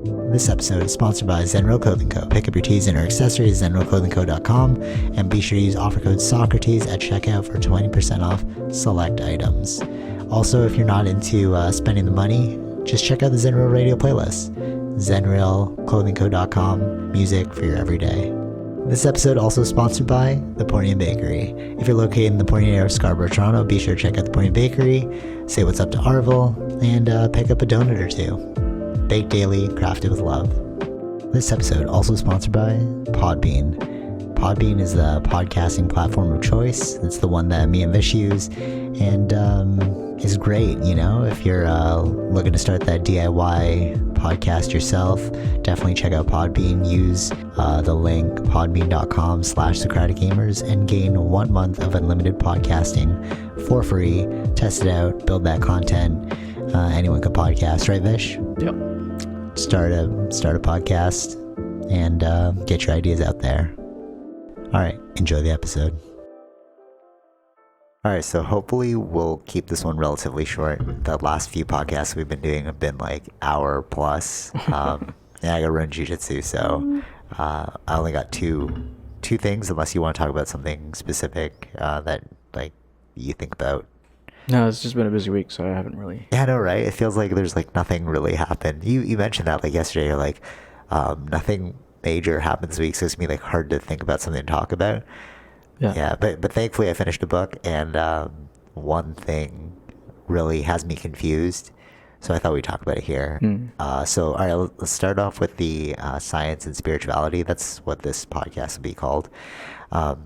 This episode is sponsored by Zenro Clothing Co. Pick up your tees and or accessories at zenroclothingco.com and be sure to use offer code Socrates at checkout for 20% off select items. Also, if you're not into spending the money, just check out the Zenrail radio playlist. zenrailclothingco.com, music for your everyday. This episode also sponsored by The Pornian Bakery. If you're located in the Pornian area of Scarborough, Toronto, be sure to check out The Pornian Bakery, say what's up to Arville, and pick up a donut or two. Baked daily, crafted with love. This episode also sponsored by Podbean. Podbean is the podcasting platform of choice. It's the one that me and Vish use, and is great, you know, if you're looking to start that DIY podcast yourself. Definitely check out Podbean. Use the link podbean.com/SocraticGamers and gain 1 month of unlimited podcasting for free. Test it out, build that content. Anyone can podcast, right, Vish? Yep. Start a podcast and get your ideas out there. All right, enjoy the episode. All right, so hopefully we'll keep this one relatively short. The last few podcasts we've been doing have been like hour plus. And I got to run jiu-jitsu, so I only got two things, unless you want to talk about something specific that like you think about. No, it's just been a busy week, so I haven't really. Yeah, I know, right? It feels like there's like nothing really happened. You mentioned that like yesterday. You're like, nothing major happened this week, so it's gonna be like hard to think about something to talk about. Yeah, but thankfully I finished a book, and one thing really has me confused, so I thought we'd talk about it here. So, all right, let's start off with the science and spirituality. That's what this podcast will be called. Well,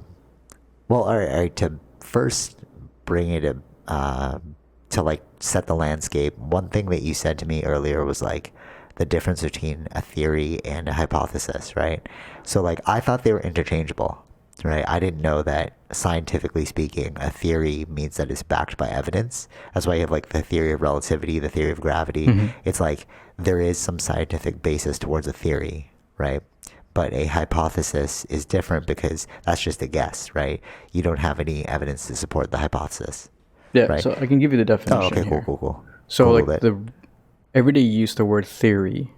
all right, to first bring it to like set the landscape, one thing that you said to me earlier was like the difference between a theory and a hypothesis, right? So like I thought they were interchangeable, right? I didn't know that scientifically speaking, a theory means that it's backed by evidence. That's why you have like the theory of relativity, the theory of gravity. It's like there is some scientific basis towards a theory, right? But a hypothesis is different because that's just a guess, right? You don't have any evidence to support the hypothesis. Yeah, right? So I can give you the definition. Oh, okay, here. cool. So like the everyday use, the word theory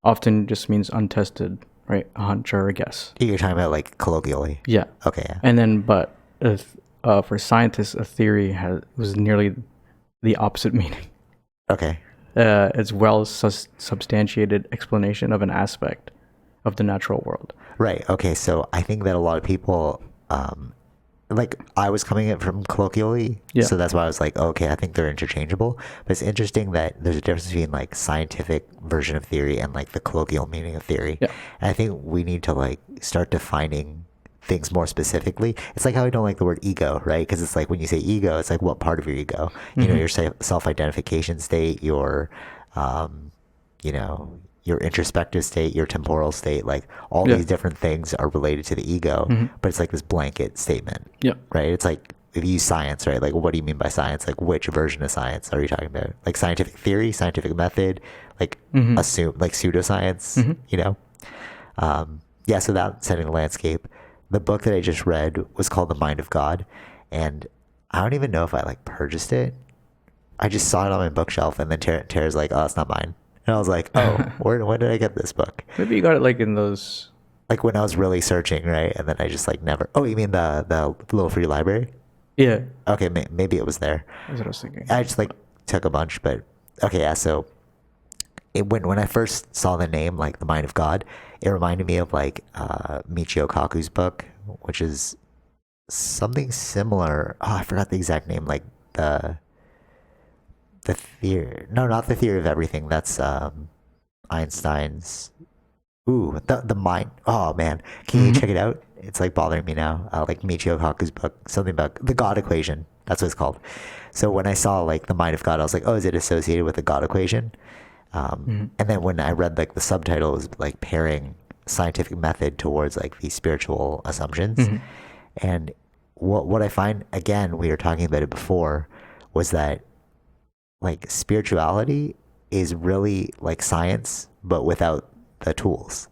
often just means untested, right? A hunch or a guess. You're talking about like colloquially. Yeah. Okay. Yeah. And then, but if, for scientists, a theory was nearly the opposite meaning. Okay. It's substantiated explanation of an aspect of the natural world. Right. Okay. So I think that a lot of people, like I was coming at it from colloquially, so that's why I was like, okay, I think they're interchangeable. But it's interesting that there's a difference between like scientific version of theory and like the colloquial meaning of theory. Yeah. And I think we need to like start defining things more specifically. It's like how I don't like the word ego, right? Because it's like when you say ego, it's like what part of your ego? You know, your self-identification state, your, you know, your introspective state, your temporal state, like all these different things are related to the ego, but it's like this blanket statement, right? It's like if you use science, right? Like, what do you mean by science? Like, which version of science are you talking about? Like scientific theory, scientific method, like assume, like pseudoscience, you know? Yeah, so that setting the landscape. The book that I just read was called The Mind of God, and I don't even know if I like purchased it. I just saw it on my bookshelf, and then Tara's like, oh, it's not mine. And I was like, oh, when did I get this book? Maybe you got it like in those... Like when I was really searching, right? And then I just like never... Oh, you mean the little free library? Yeah. Okay, maybe it was there. That's what I was thinking. I just like took a bunch, but... Okay, yeah, so... When I first saw the name, like The Mind of God, it reminded me of like Michio Kaku's book, which is something similar. Oh, I forgot the exact name. Like the theory... No, not the theory of everything. That's Einstein's... Ooh, the mind... Oh, man. Can you check it out? It's like bothering me now. Like Michio Kaku's book, something about the God equation. That's what it's called. So when I saw like The Mind of God, I was like, oh, is it associated with the God equation? And then when I read like the subtitle, it was like pairing scientific method towards like these spiritual assumptions. And what I find, again, we were talking about it before, was that like spirituality is really like science, but without the tools,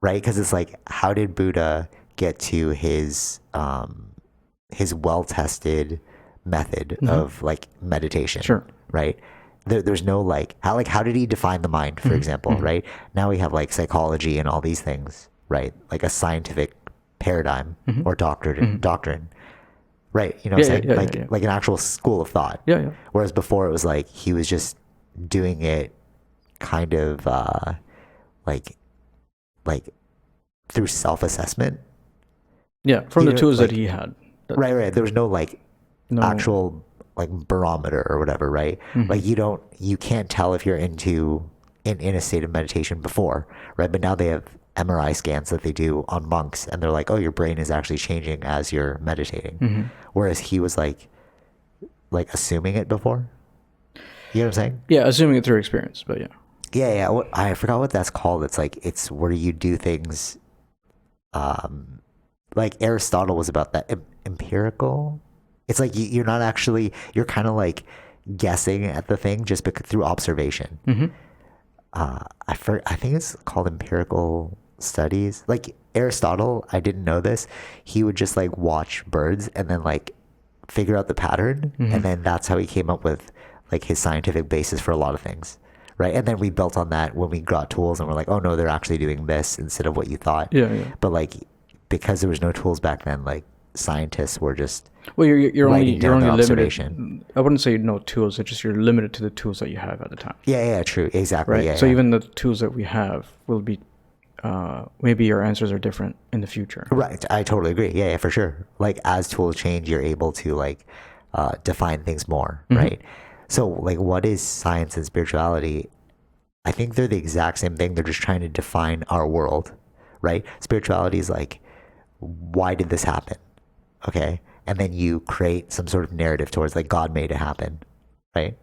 right? Because it's like, how did Buddha get to his well-tested method of like meditation? Sure. Right? there's no like how did he define the mind, for example, right? Now we have like psychology and all these things, right? Like a scientific paradigm or doctrine, right? You know what I'm saying? Like an actual school of thought. Yeah. Whereas before it was like he was just doing it kind of like through self-assessment. Yeah, from the tools that he had. Right. There was no actual like barometer or whatever, right? Like you can't tell if you're in a state of meditation before, right? But now they have MRI scans that they do on monks, and they're like, oh, your brain is actually changing as you're meditating. Whereas he was like assuming it before. You know what I'm saying? Yeah, assuming it through experience, but yeah. Yeah. I forgot what that's called. It's where you do things. Like Aristotle was about that empirical. It's like you're not actually, you're kind of like guessing at the thing just through observation. I think it's called empirical studies. Like Aristotle, I didn't know this. He would just like watch birds and then like figure out the pattern, and then that's how he came up with like his scientific basis for a lot of things, right? And then we built on that when we got tools, and we're like, oh no, they're actually doing this instead of what you thought. Yeah. But like because there was no tools back then, like scientists were just you're only observation. Limited. I wouldn't say no tools. It's just you're limited to the tools that you have at the time. Yeah, true, exactly. Right. Yeah, so even the tools that we have will be, maybe your answers are different in the future. Right. I totally agree. Yeah, for sure. Like as tools change, you're able to like define things more, right? So like, what is science and spirituality? I think they're the exact same thing. They're just trying to define our world, right? Spirituality is like, why did this happen? Okay. And then you create some sort of narrative towards like God made it happen, right?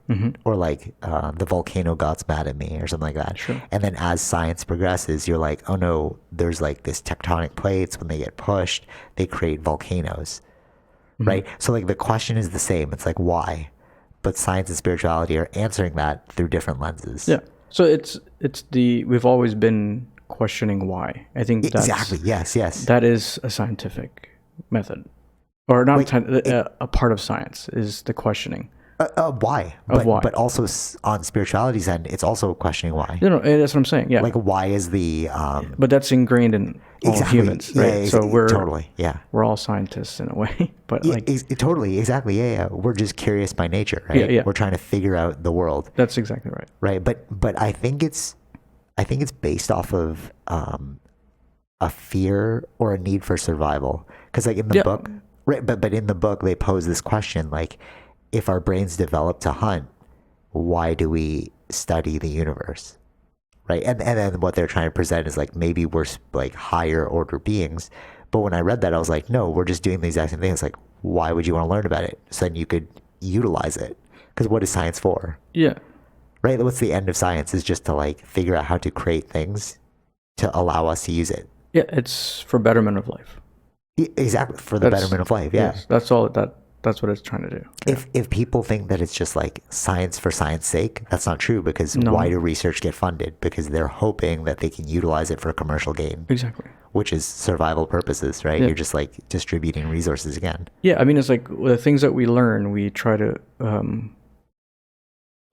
Or like the volcano god's mad at me or something like that. Sure. And then as science progresses, you're like, oh no, there's like this tectonic plates. When they get pushed, they create volcanoes, right? So like the question is the same. It's like, why? But science and spirituality are answering that through different lenses. Yeah. So we've always been questioning why. I think that's, exactly. Yes. That is a scientific method, or not a part of science is the questioning. Why? Why? But also on spirituality's end, it's also questioning why. No, that's what I'm saying. Yeah. Like why is the but that's ingrained in all humans, right? Yeah, so we're totally, yeah. We're all scientists in a way, but like totally, exactly, yeah. We're just curious by nature, right? Yeah. We're trying to figure out the world. That's exactly right. Right, but I think it's based off of a fear or a need for survival. Because like in the book, right? But in the book they pose this question like, if our brains develop to hunt, why do we study the universe? Right. And then what they're trying to present is like, maybe we're like higher order beings. But when I read that, I was like, no, we're just doing the exact same thing. It's like, why would you want to learn about it? So then you could utilize it. Because what is science for? Yeah. Right. What's the end of science is just to like figure out how to create things to allow us to use it. Yeah. It's for betterment of life. Exactly. For the betterment of life. Yeah. Yes, that's all that's what it's trying to do. Yeah. If people think that it's just like science for science sake, that's not true, because why do research get funded? Because they're hoping that they can utilize it for commercial gain. Exactly. Which is survival purposes, right? Yeah. You're just like distributing resources again. Yeah, I mean, it's like the things that we learn, we try to,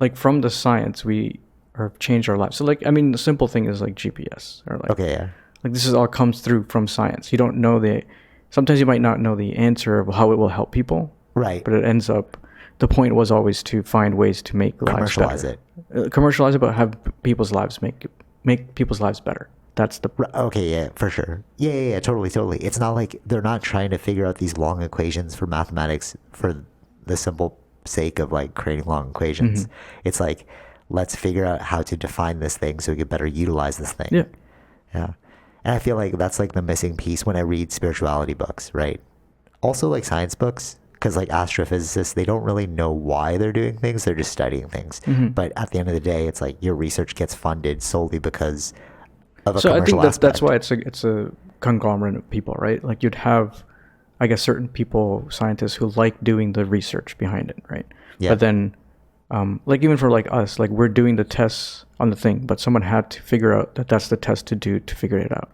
like from the science, we have changed our lives. So like, I mean, the simple thing is like GPS or like, okay, yeah. Like this is all comes through from science. You don't know sometimes you might not know the answer of how it will help people. Right. But it ends up, the point was always to find ways to make lives better. Commercialize it, but have people's lives make people's lives better. That's the... Okay, yeah, for sure. Yeah, totally. It's not like they're not trying to figure out these long equations for mathematics for the simple sake of like creating long equations. It's like, let's figure out how to define this thing so we can better utilize this thing. Yeah. And I feel like that's like the missing piece when I read spirituality books, right? Also like science books. Because like astrophysicists, they don't really know why they're doing things. They're just studying things. But at the end of the day, it's like your research gets funded solely because of a commercial aspect. So I think that's why it's a conglomerate of people, right? Like you'd have, I guess, certain people, scientists who like doing the research behind it, right? Yeah. But then, like even for like us, like we're doing the tests on the thing, but someone had to figure out that that's the test to do to figure it out.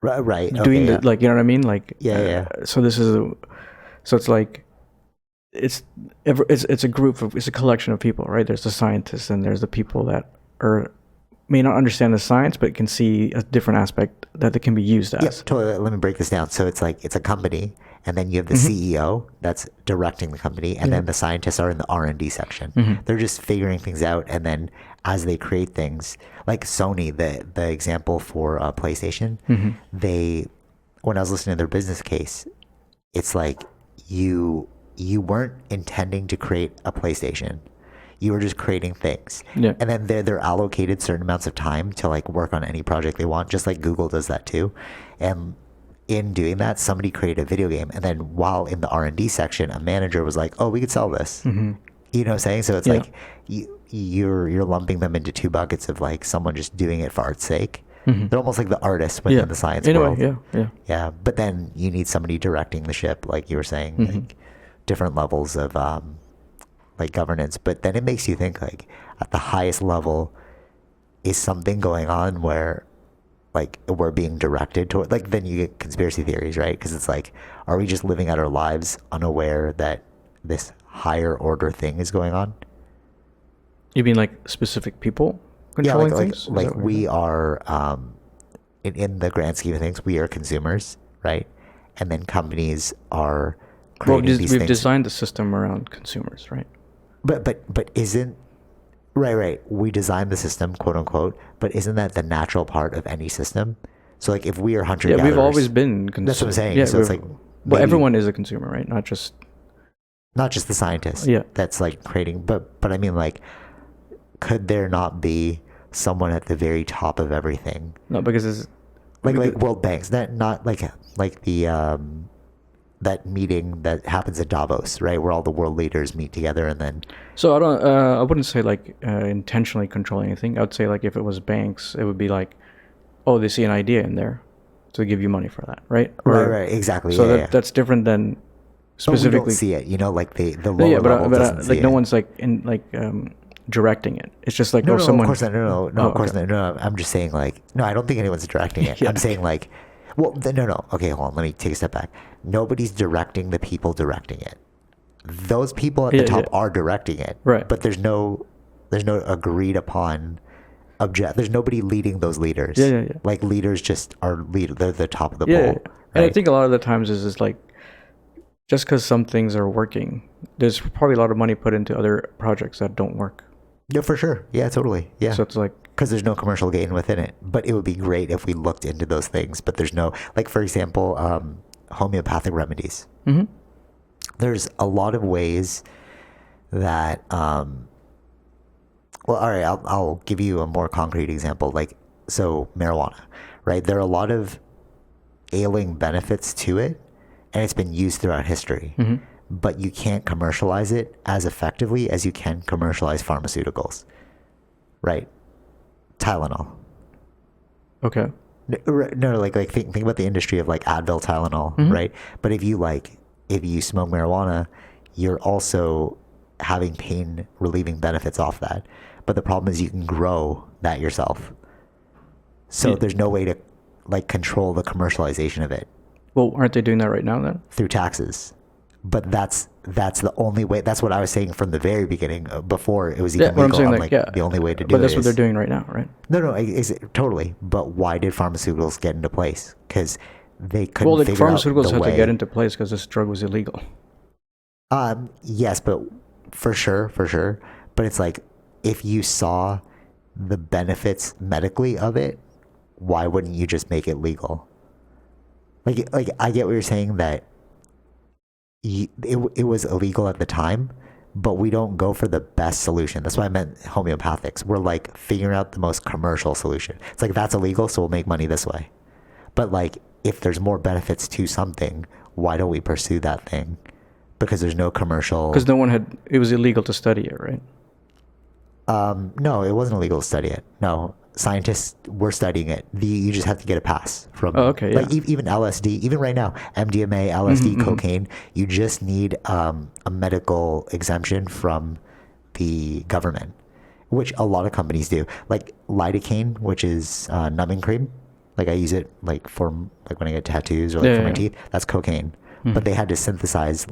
Right. Doing like, you know what I mean? Like, yeah. So this is So it's like it's a group of, it's a collection of people, right? There's the scientists and there's the people that may not understand the science but can see a different aspect that it can be used as. Yeah, totally. Let me break this down. So it's like it's a company, and then you have the CEO that's directing the company, and then the scientists are in the R&D section. They're just figuring things out, and then as they create things, like Sony, the example for PlayStation, they, when I was listening to their business case, it's like you weren't intending to create a PlayStation. You were just creating things. Yeah. And then they're allocated certain amounts of time to like work on any project they want, just like Google does that too. And in doing that, somebody created a video game. And then while in the R&D section, a manager was like, oh, we could sell this. You know what I'm saying? So it's like you're lumping them into two buckets of like someone just doing it for art's sake. They're almost like the artists within the science world. Yeah. But then you need somebody directing the ship, like you were saying, like different levels of like governance. But then it makes you think, like, at the highest level, is something going on where like we're being directed toward, like, then you get conspiracy theories, right? Because it's like, are we just living out our lives unaware that this higher order thing is going on? You mean like specific people controlling things? Like we are, in the grand scheme of things, we are consumers, right? And then companies are creating these things. We've designed the system around consumers, right? But isn't, right, we designed the system, quote unquote, but isn't that the natural part of any system? So like if we are hunter-gatherers, we've always been consumers. That's what I'm saying. So it's like, well, everyone is a consumer, right? Not just the scientist that's like creating, but I mean, like, could there not be someone at the very top of everything? No, because it's like World Banks, that not like the that meeting that happens at Davos, right, where all the world leaders meet together, and then. So I wouldn't say like intentionally controlling anything. I would say like if it was banks, it would be like, oh, they see an idea in there, so they give you money for that, right? Right, exactly. So that's different than specifically. But we don't see it, like the lower level doesn't see like it. No one's like in like directing it. It's just like someone. Of course not. No, of course not. No, I'm just saying, like, no, I don't think anyone's directing it. I'm saying, like, well, no. Okay, hold on. Let me take a step back. Nobody's directing the people directing it. Those people at the top are directing it, right? But there's no agreed upon object. There's nobody leading those leaders. Yeah. Like, leaders just are They're the top of the pole. Yeah. Right? And I think a lot of the times is like, just because some things are working, there's probably a lot of money put into other projects that don't work. Yeah, for sure. Yeah, totally. Yeah. So it's like, because there's no commercial gain within it. But it would be great if we looked into those things. But there's no, like, for example, homeopathic remedies. There's a lot of ways that, well, all right, I'll give you a more concrete example. Like, so marijuana, right? There are a lot of ailing benefits to it, and it's been used throughout history. But you can't commercialize it as effectively as you can commercialize pharmaceuticals, right? Tylenol. Okay. No, like think about the industry of like Advil, Tylenol, right? But if you smoke marijuana, you're also having pain relieving benefits off that. But the problem is you can grow that yourself. So there's no way to like control the commercialization of it. Well, aren't they doing that right now then? Through taxes. But that's the only way. That's what I was saying from the very beginning, before it was even legal. I'm saying, like, the only way to do it. But that's what they're doing right now, right? No, totally. But why did pharmaceuticals get into place? Because they couldn't figure out the way. Pharmaceuticals had to get into place because this drug was illegal. Yes, but for sure. But it's like, if you saw the benefits medically of it, why wouldn't you just make it legal? Like I get what you're saying, that it was illegal at the time, but we don't go for the best solution. That's why I meant homeopathics. We're like figuring out the most commercial solution. It's like, that's illegal, so we'll make money this way. But like, if there's more benefits to something, why don't we pursue that thing? Because there's no commercial. Because it was illegal to study it, right? No, it wasn't illegal to study it. No, scientists were studying it. You just have to get a pass from. Oh, okay, like even LSD, even right now, MDMA, LSD, cocaine. You just need a medical exemption from the government, which a lot of companies do. Like lidocaine, which is numbing cream. Like I use it like for like when I get tattoos or like for my teeth. That's cocaine. But they had to synthesize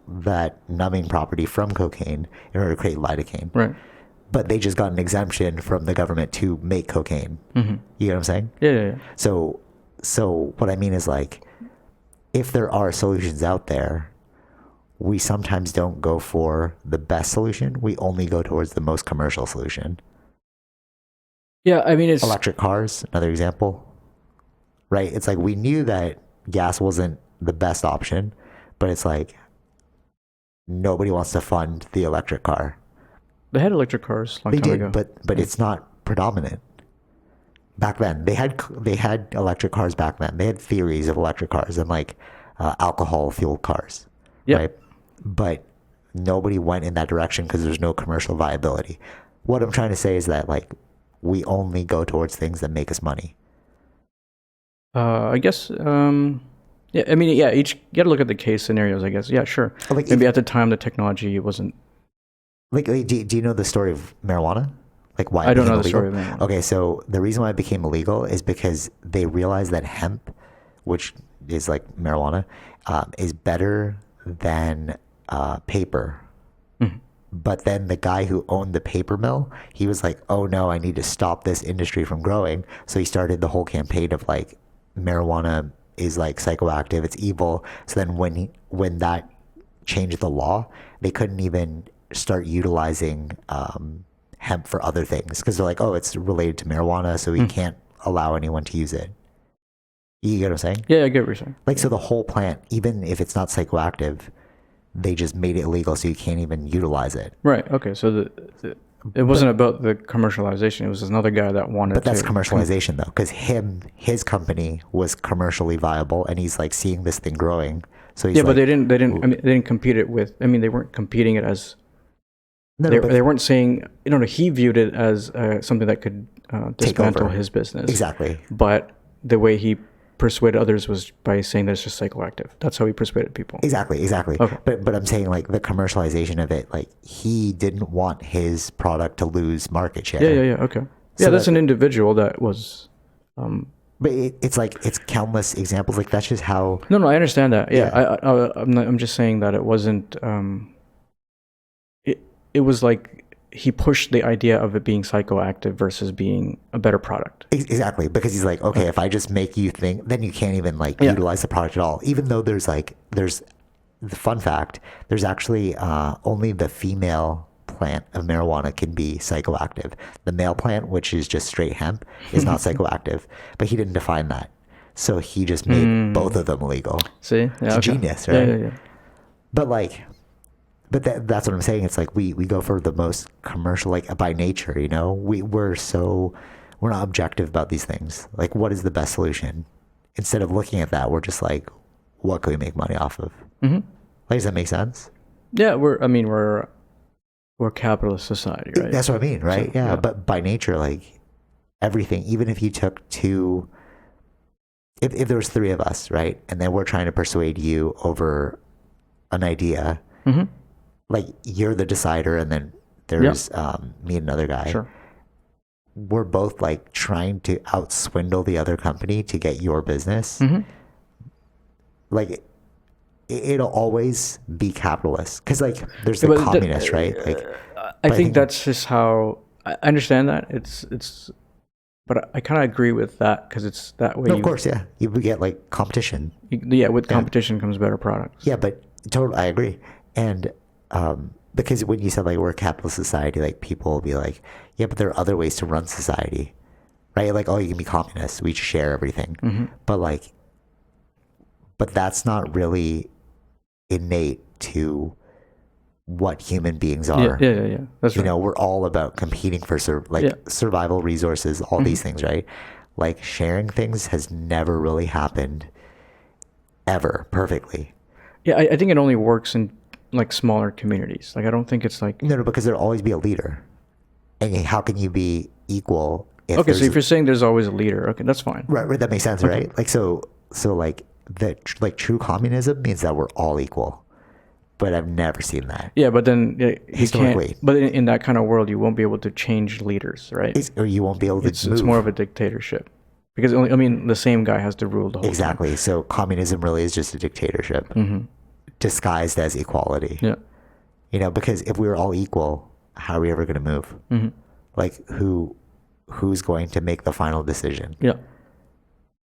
that numbing property from cocaine in order to create lidocaine. Right. But they just got an exemption from the government to make cocaine. Mm-hmm. You know what I'm saying? Yeah. So what I mean is, like, if there are solutions out there, we sometimes don't go for the best solution. We only go towards the most commercial solution. Yeah, I mean, it's electric cars, another example, right? It's like we knew that gas wasn't the best option, but it's like nobody wants to fund the electric car. They had electric cars a long time ago. But it's not predominant. Back then, they had electric cars back then. They had theories of electric cars and like alcohol fueled cars, right? But nobody went in that direction because there's no commercial viability. What I'm trying to say is that, like, we only go towards things that make us money. I guess, yeah, I mean, yeah, you got to look at the case scenarios, I guess. Yeah, sure. Like, maybe at the time the technology wasn't. Like, do you know the story of marijuana? Like, why I don't know the illegal? story of marijuana. Okay, so the reason why it became illegal is because they realized that hemp, which is like marijuana, is better than paper. Mm-hmm. But then the guy who owned the paper mill, he was like, oh no, I need to stop this industry from growing. So he started the whole campaign of like, marijuana is like psychoactive, it's evil. So then when that changed the law, they couldn't even start utilizing hemp for other things because they're like, oh, it's related to marijuana, so we can't allow anyone to use it. You get what I'm saying? Yeah, I get what you're saying. Like, so the whole plant, even if it's not psychoactive, they just made it illegal so you can't even utilize it. Right. Okay. So it wasn't about the commercialization. It was another guy that wanted to. But that's commercialization, though, because his company was commercially viable, and he's like seeing this thing growing. So he's but they didn't. I mean, they didn't compete it with. I mean, they weren't competing it as. They weren't saying. He viewed it as something that could dismantle his business. Exactly. But the way he persuade others was by saying that it's just psychoactive. That's how he persuaded people. Exactly. Okay. But I'm saying, like, the commercialization of it, like, he didn't want his product to lose market share. Yeah. Okay. So that's an individual that was. But it's like, it's countless examples. Like, that's just how. No, I understand that. Yeah. I'm just saying that it wasn't. It was like. He pushed the idea of it being psychoactive versus being a better product. Exactly, because he's like, okay, if I just make you think, then you can't even like utilize the product at all. Even though there's the fun fact, there's actually only the female plant of marijuana can be psychoactive. The male plant, which is just straight hemp, is not psychoactive. But he didn't define that, so he just made both of them illegal. See, it's genius, right? Yeah. But like. But that's what I'm saying. It's like we go for the most commercial, like, by nature, we're not objective about these things. Like, what is the best solution? Instead of looking at that, we're just like, what can we make money off of? Mm-hmm. Like, does that make sense? Yeah, we're a capitalist society, right? That's what I mean, right? So, yeah, but by nature, like, everything, even if you took if there was three of us, right, and then we're trying to persuade you over an idea. Mm-hmm. Like, you're the decider, and then there's me and another guy. Sure. We're both like trying to outswindle the other company to get your business. Mm-hmm. Like, it'll always be capitalist because, like, there's the communists, right? Like, I think that's just how I understand that. It's, but I kind of agree with that because it's that way. No, of course, yeah. You get like competition. With competition comes better products. Yeah, but totally, I agree. And because when you said, like, we're a capitalist society, like, people will be like, yeah, but there are other ways to run society, right? Like, oh, you can be communist, we just share everything. Mm-hmm. But that's not really innate to what human beings are. Yeah. That's right. We're all about competing for survival resources, all these things, right? Like, sharing things has never really happened ever perfectly. Yeah, I think it only works in like smaller communities. Like, I don't think it's like no, because there'll always be a leader, and how can you be equal? So if you're saying there's always a leader, okay, that's fine. Right, that makes sense, okay. Right? Like, so like true communism means that we're all equal, but I've never seen that. Yeah, but then historically, but in that kind of world, you won't be able to change leaders, right? Or you won't be able to. It's more of a dictatorship. Because the same guy has to rule the whole exactly. Time. So communism really is just a dictatorship. Mm-hmm. disguised as equality. Yeah. You know, because if we were all equal, how are we ever going to move? Mm-hmm. Like who's going to make the final decision? Yeah.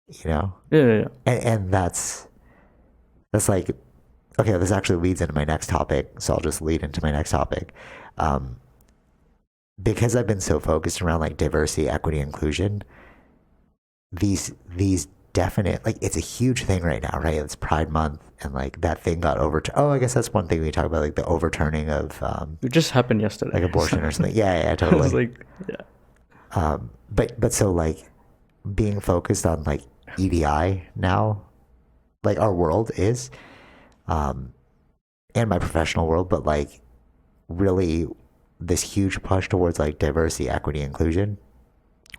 You know? Yeah. And that's like, okay, this actually leads into my next topic. So I'll just lead into my next topic. Because I've been so focused around like diversity, equity, inclusion, these definite, like, it's a huge thing right now, right? It's Pride Month, and like that thing got overturned. Oh, I guess that's one thing we talk about, like the overturning of it just happened yesterday, like abortion or something. Yeah, totally. I was like, yeah. But so like being focused on like EDI now, like our world is, and my professional world, but like really this huge push towards like diversity, equity, inclusion,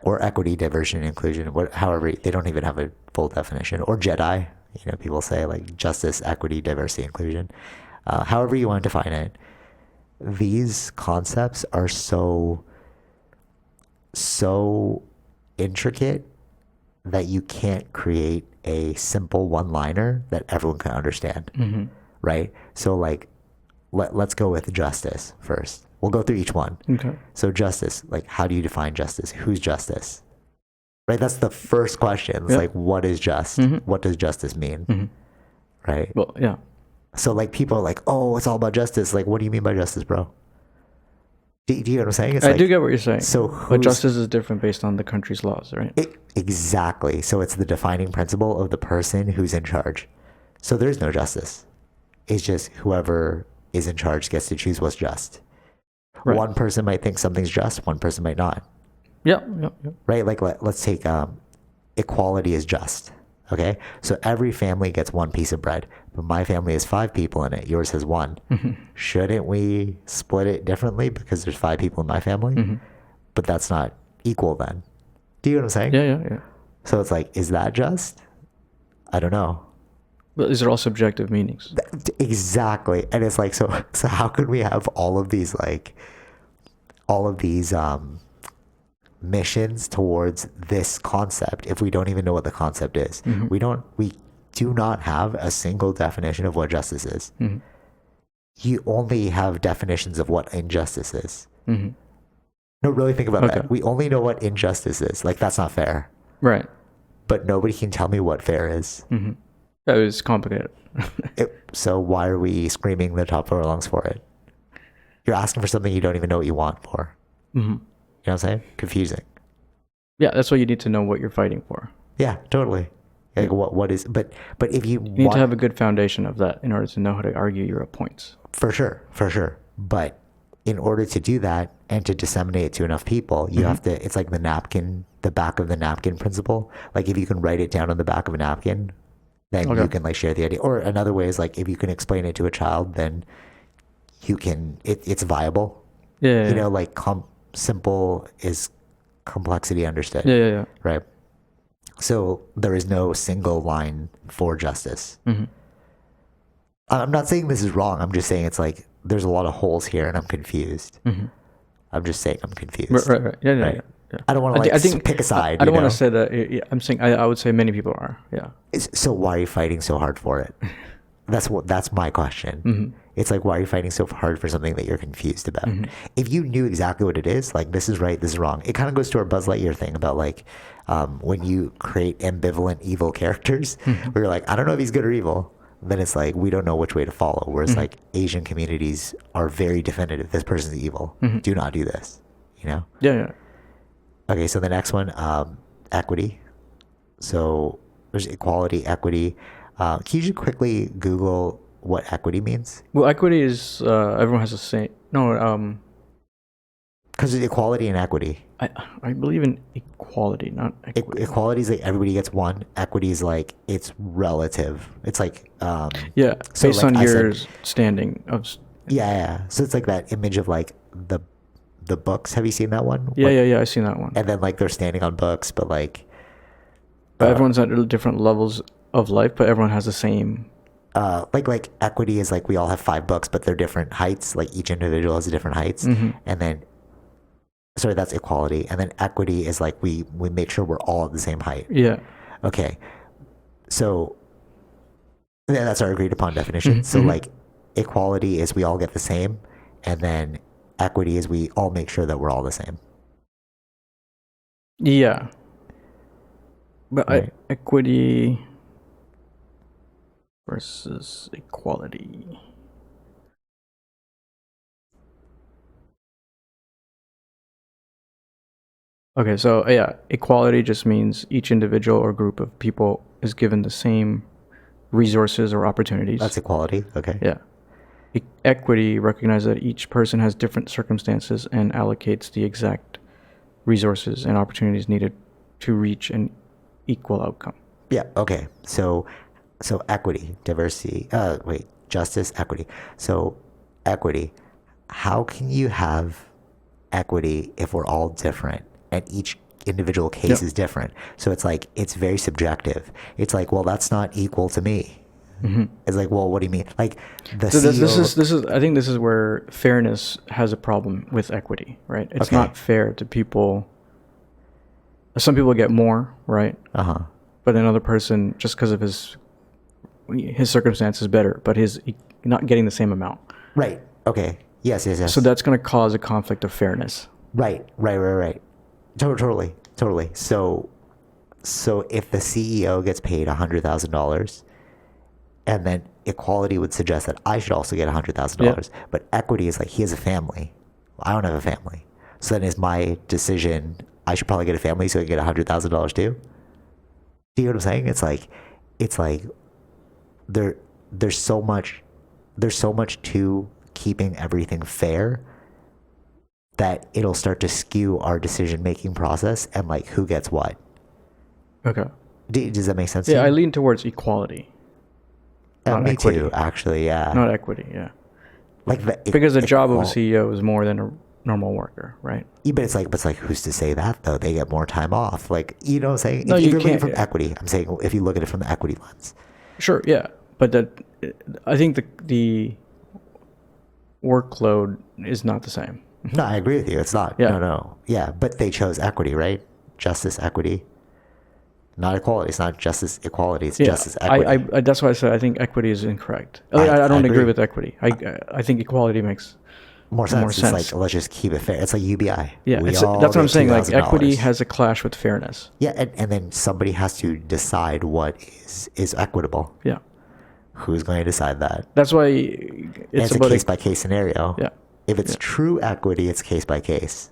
or equity, diversity, and inclusion, however, they don't even have a full definition, or JEDI, you know, people say like justice, equity, diversity, inclusion, however you want to define it. These concepts are so intricate that you can't create a simple one-liner that everyone can understand. Mm-hmm. Right? So like, let's go with justice first. We'll go through each one. Okay. So justice, like, how do you define justice? Who's justice? Right? That's the first question. It's like, what is just? Mm-hmm. What does justice mean? Mm-hmm. Right? Well, yeah. So like people are like, oh, it's all about justice. Like, what do you mean by justice, bro? Do you get what I'm saying? It's I like, do get what you're saying. So but justice is different based on the country's laws, right? Exactly. So it's the defining principle of the person who's in charge. So there's no justice. It's just whoever is in charge gets to choose what's just. Right. One person might think something's just, one person might not. Yeah. Right? Like, let's take equality is just. Okay? So every family gets one piece of bread, but my family has 5 people in it. Yours has 1. Mm-hmm. Shouldn't we split it differently because there's 5 people in my family? Mm-hmm. But that's not equal then. Do you know what I'm saying? Yeah. So it's like, is that just? I don't know. But these are all subjective meanings. Exactly. And it's like, so how could we have all of these missions towards this concept if we don't even know what the concept is? Mm-hmm. We do not have a single definition of what justice is. Mm-hmm. You only have definitions of what injustice is. Mm-hmm. No, really think about that. We only know what injustice is. Like, that's not fair. Right. But nobody can tell me what fair is. Mm-hmm. That is complicated. So why are we screaming the top of our lungs for it? You're asking for something you don't even know what you want for. Mm-hmm. You know what I'm saying? Confusing. Yeah, that's why you need to know what you're fighting for. Yeah, totally. Like, what is? But if you need to have a good foundation of that in order to know how to argue your points. For sure. But in order to do that and to disseminate it to enough people, you have to. It's like the back of the napkin principle. Like, if you can write it down on the back of a napkin, then you can like share the idea. Or another way is like, if you can explain it to a child, then you can. It's viable. Yeah. You know, like simple is complexity understood. Yeah. Right. So there is no single line for justice. Mm-hmm. I'm not saying this is wrong. I'm just saying it's like there's a lot of holes here, and I'm confused. Mm-hmm. I'm just saying I'm confused. Right. Yeah. I don't want to pick a side. I don't want to say that. Yeah, I'm saying I would say many people are. Yeah. So why are you fighting so hard for it? That's my question. Mm-hmm. It's like, why are you fighting so hard for something that you're confused about? Mm-hmm. If you knew exactly what it is, like, this is right, this is wrong. It kind of goes to our Buzz Lightyear thing about like when you create ambivalent evil characters, where you're like, I don't know if he's good or evil. Then it's like, we don't know which way to follow. Whereas like Asian communities are very definitive. This person's evil. Mm-hmm. Do not do this. You know? Yeah. Okay, so the next one, equity. So there's equality, equity. Can you just quickly Google what equity means? Well, equity is everyone has the same. No, because there's equality and equity. I believe in equality, not equity. Equality is like everybody gets one. Equity is like it's relative. It's like yeah, so based like on your standing of. Yeah. So it's like that image of like the books. Have you seen that one? Yeah. I've seen that one. And then like they're standing on books, but like. But everyone's at different levels of life, but everyone has the same. Like equity is like we all have 5 books, but they're different heights. Like each individual has different heights, and then. Sorry, that's equality, and then equity is like we make sure we're all at the same height. Yeah. Okay. So Yeah, that's our agreed upon definition. So like equality is we all get the same, and then equity is we all make sure that we're all the same. Yeah. But Right. equity versus equality. Okay, so yeah, equality just means each individual or group of people is given the same resources or opportunities. That's equality. Okay. Yeah. Equity recognizes that each person has different circumstances and allocates the exact resources and opportunities needed to reach an equal outcome. Yeah. Okay. So equity, diversity. Justice, equity. So equity. How can you have equity if we're all different and each individual case is different? So it's like it's very subjective. It's like, well, that's not equal to me. It's like, well, what do you mean? Like the So CEO, this is I think this is where fairness has a problem with equity, right? It's not fair to people. Some people get more, right? But another person, just because of his circumstance is better, but his not getting the same amount. Right. Okay. Yes. So that's going to cause a conflict of fairness. Right. Totally. So if the CEO gets paid $100,000, and then equality would suggest that I should also get $100,000, but equity is like he has a family. I don't have a family, so then is my decision I should probably get a family so I get $100,000 too. Do you know what I'm saying? It's like there's so much to keeping everything fair that it'll start to skew our decision-making process and like who gets what. Okay. Does that make sense? Yeah, I lean towards equality. Me equity. too, actually. Yeah. Not equity. Yeah. Like because the job of a CEO is more than a normal worker, right? Yeah, but it's like who's to say that though? They get more time off. Like, you know what I'm saying? No, if you you're looking can't. from equity, I'm saying if you look at it from the equity lens. Sure. Yeah, but I think the workload is not the same. No, I agree with you. It's not. Yeah. No. Yeah, but they chose equity, right? Justice, equity. Not equality. It's not justice, equality. It's justice, equity. I that's why I said I think equity is incorrect. I don't agree with equity. I think equality makes more sense. It's like, let's just keep it fair. It's like UBI. Yeah, that's what I'm saying. Like equity has a clash with fairness. Yeah, and then somebody has to decide what is equitable. Yeah. Who's going to decide that? That's why it's a case by case scenario. Yeah. If it's true equity, it's case by case.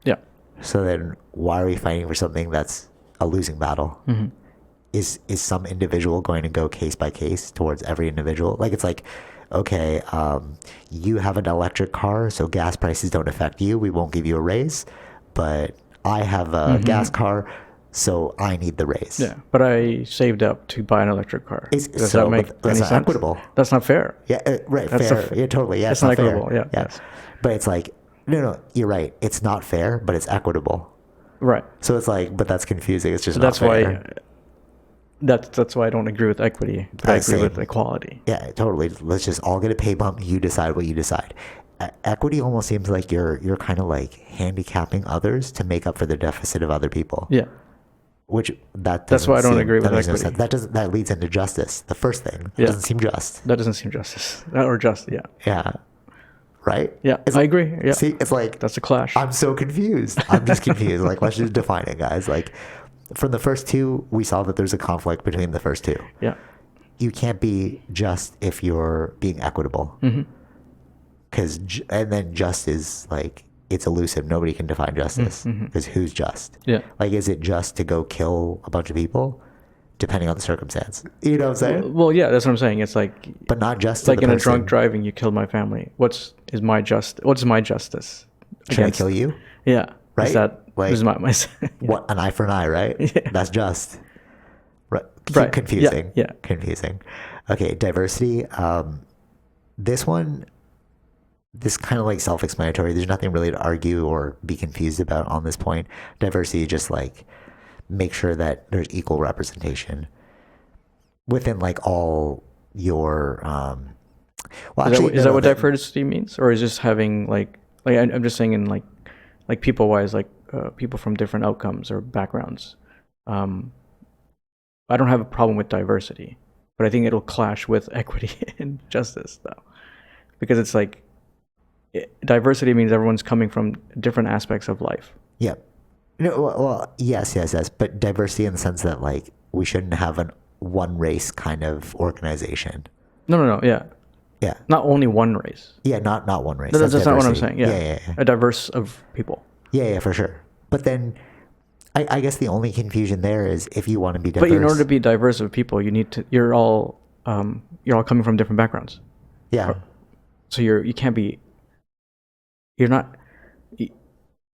Yeah. So then why are we fighting for something that's a losing battle? Is some individual going to go case by case towards every individual? Like it's like, okay, you have an electric car, so gas prices don't affect you. We won't give you a raise. But I have a gas car, so I need the raise. Yeah, but I saved up to buy an electric car. Does that make any sense? Equitable. That's not fair. Yeah, right. Fair. Yeah, totally. Yeah, it's not equitable. Fair. Yeah. Yes. But it's like, no, you're right. It's not fair, but it's equitable. Right. So it's like, but that's confusing. It's just so not fair. Why. That's why I don't agree with equity. But I agree with equality. Yeah, totally. Let's just all get a pay bump. You decide what you decide. Equity almost seems like you're kind of like handicapping others to make up for the deficit of other people. Yeah. Which that's why I don't agree with equity. That leads into justice. The first thing. It doesn't seem just. That doesn't seem justice. Or just, yeah. Yeah. Right? Yeah, I agree. Yeah. See, it's like that's a clash. I'm so confused. I'm just confused. Like, let's just define it, guys. Like, from the first two, we saw that there's a conflict between the first two. Yeah. You can't be just if you're being equitable. And then just is like, it's elusive. Nobody can define justice because who's just? Yeah. Like, is it just to go kill a bunch of people? Depending on the circumstance. You know what I'm saying? Well, yeah, that's what I'm saying. It's like, but not just like in a drunk driving, you killed my family. What's my justice? Should I kill you? Yeah. Right? Is that like, is my what, an eye for an eye, right? Yeah. That's just. Right. Confusing. Yeah. Confusing. Okay, diversity. This kind of like self-explanatory. There's nothing really to argue or be confused about on this point. Diversity, just like make sure that there's equal representation within like all your is that what diversity means, or is just having like I'm just saying in like people wise, like people from different outcomes or backgrounds. I don't have a problem with diversity, but I think it'll clash with equity and justice though, because it's like diversity means everyone's coming from different aspects of life. Yeah. No, well, yes, but diversity in the sense that like we shouldn't have an one race kind of organization. No, yeah. Yeah. Not only one race. Yeah, not one race. That's not what I'm diversity. saying. Yeah. A diverse of people. Yeah, for sure. But then I guess the only confusion there is if you want to be diverse. But in order to be diverse of people, you need to. You're all coming from different backgrounds. Yeah. So you can't be. You're not.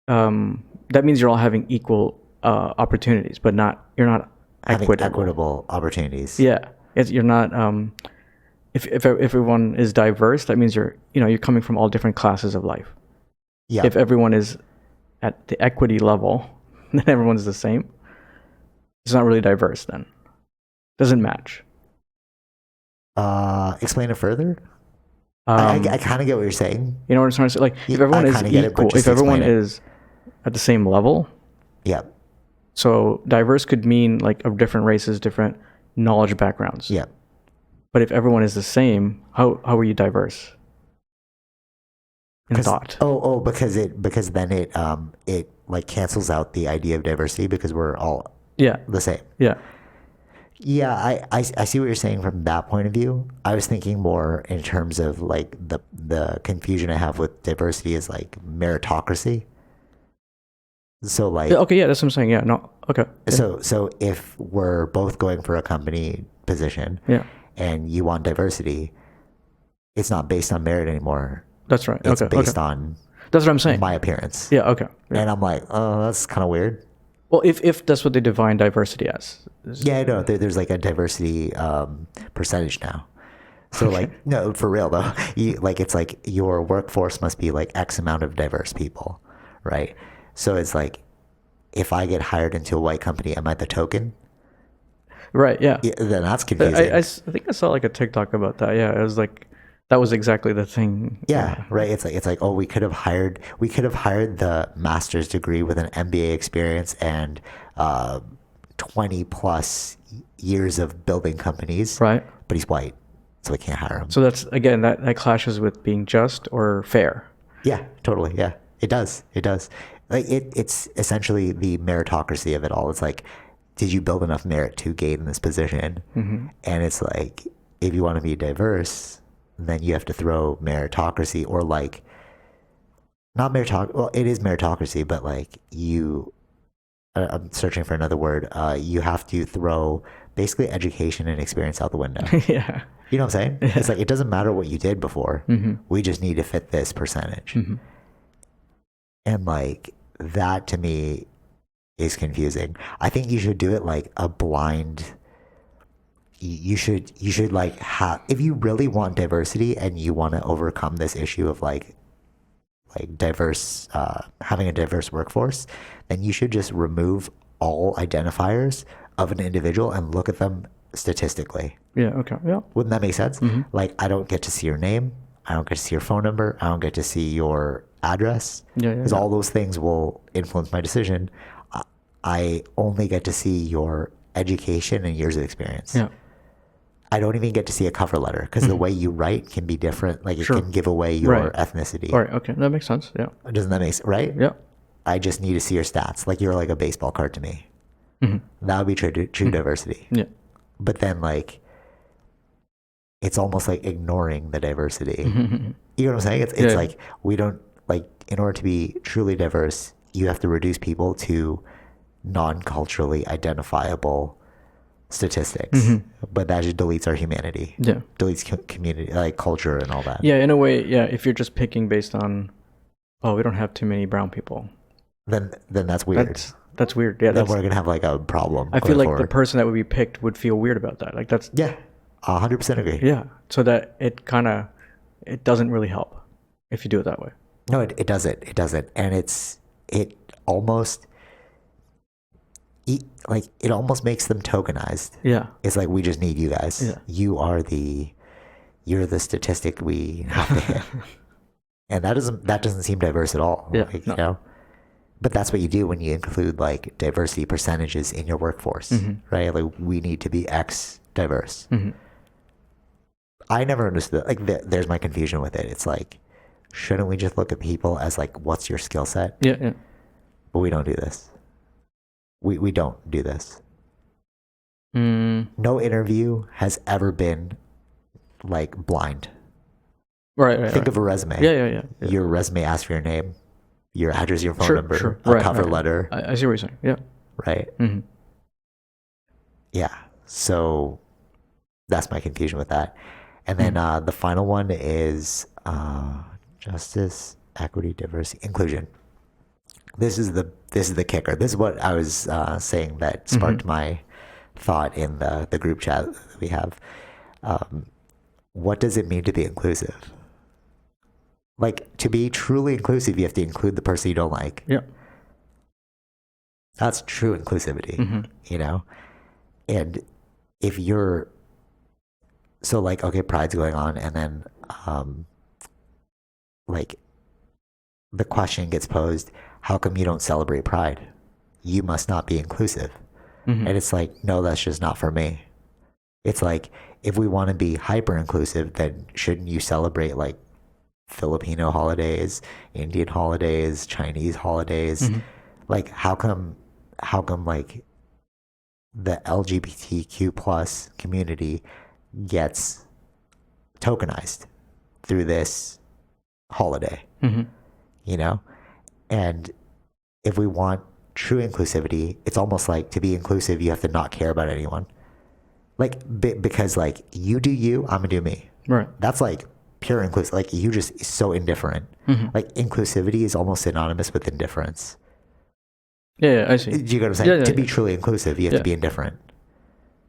That means you're all having equal opportunities, but you're not having equitable opportunities. Yeah, you're not. If everyone is diverse, that means you're coming from all different classes of life. Yeah. If everyone is at the equity level, then everyone's the same. It's not really diverse then. Doesn't match. Explain it further. I kind of get what you're saying. You know what I'm trying to say? Like, if everyone is equal, if everyone is at the same level. Yeah. So diverse could mean like of different races, different knowledge backgrounds. Yeah. But if everyone is the same, how are you diverse? In thought. Because then it like cancels out the idea of diversity because we're all the same. Yeah. Yeah, I see what you're saying from that point of view. I was thinking more in terms of like the confusion I have with diversity is like meritocracy. So like okay, yeah, that's what I'm saying. Yeah, no, okay. Yeah. So if we're both going for a company position, and you want diversity, it's not based on merit anymore. That's right. It's based on. That's what I'm saying. My appearance. Yeah. Okay. Yeah. And I'm like, oh, that's kind of weird. Well, if that's what they define diversity as. Yeah, I know. There's like a diversity percentage now. So like, no, for real though, it's like your workforce must be like X amount of diverse people, right? So it's like, if I get hired into a white company, am I the token? Right. Yeah. Then that's confusing. I think I saw like a TikTok about that. Yeah, it was like that was exactly the thing. Yeah. Right. It's like oh, we could have hired the master's degree with an MBA experience and 20 plus years of building companies. Right. But he's white, so we can't hire him. So that's again that clashes with being just or fair. Yeah. Totally. Yeah. It does. Like it's essentially the meritocracy of it all. It's like, did you build enough merit to gain this position? Mm-hmm. And it's like, if you want to be diverse, then you have to throw meritocracy or like, not meritocracy. Well, it is meritocracy, but like I'm searching for another word. You have to throw basically education and experience out the window. Yeah. You know what I'm saying? Yeah. It's like, it doesn't matter what you did before. Mm-hmm. We just need to fit this percentage. Mm-hmm. And like, that to me is confusing. I think you should do it like a blind. You should like have, if you really want diversity and you want to overcome this issue of like diverse, having a diverse workforce, then you should just remove all identifiers of an individual and look at them statistically. Yeah. Okay. Yeah. Wouldn't that make sense? Mm-hmm. Like, I don't get to see your name. I don't get to see your phone number. I don't get to see your address. Because all those things will influence my decision. I only get to see your education and years of experience. Yeah. I don't even get to see a cover letter because the way you write can be different. Like, it can give away your ethnicity. All right. Okay. That makes sense. Yeah. Doesn't that make sense? Right? Yeah. I just need to see your stats. Like, you're like a baseball card to me. Mm-hmm. That would be true diversity. Yeah. But then, like, it's almost like ignoring the diversity. Mm-hmm. You know what I'm saying? It's like, we don't, like, in order to be truly diverse, you have to reduce people to non-culturally identifiable statistics. Mm-hmm. But that just deletes our humanity. Yeah. Deletes community, like culture and all that. Yeah, in a way, yeah. If you're just picking based on, oh, we don't have too many brown people. Then that's weird. That's weird. Yeah. Then we're going to have like a problem. I feel like the person that would be picked would feel weird about that. Like that's. Yeah. 100% agree. Yeah. So that it doesn't really help if you do it that way. No, it doesn't. It doesn't. And it almost makes them tokenized. Yeah. It's like, we just need you guys. Yeah. You're the statistic we have to hit. And that doesn't seem diverse at all. Yeah. Like, no. You know? But that's what you do when you include like diversity percentages in your workforce, mm-hmm. right? Like, we need to be X diverse. Mm-hmm. I never understood, like, there's my confusion with it. It's like, shouldn't we just look at people as like, what's your skill set? Yeah, yeah. But we don't do this. We don't do this. No interview has ever been like blind. Right. Think of a resume. Yeah. Your resume asks for your name, your address, your phone Sure, number, sure. a cover letter. I see what you're saying. Yeah. Right. Mm-hmm. Yeah. So that's my confusion with that. And then the final one is justice, equity, diversity, inclusion. This is the kicker. This is what I was saying that sparked my thought in the group chat that we have. What does it mean to be inclusive? Like, to be truly inclusive, you have to include the person you don't like. Yeah. That's true inclusivity, you know? And if you're, so like, okay, Pride's going on, and then like the question gets posed, how come you don't celebrate Pride? You must not be inclusive. And it's like, no, that's just not for me. It's like, if we want to be hyper inclusive, then shouldn't you celebrate like Filipino holidays, Indian holidays, Chinese holidays? Like, how come like the LGBTQ plus community gets tokenized through this holiday? You know? And if we want true inclusivity, it's almost like, to be inclusive, you have to not care about anyone. Like, because like, you do you, I'm gonna do me. Right. That's like pure inclusive. Like, you just so indifferent. Like, inclusivity is almost synonymous with indifference. Yeah, I see. Do you get what I'm saying? Yeah, To be truly inclusive, you have to be indifferent.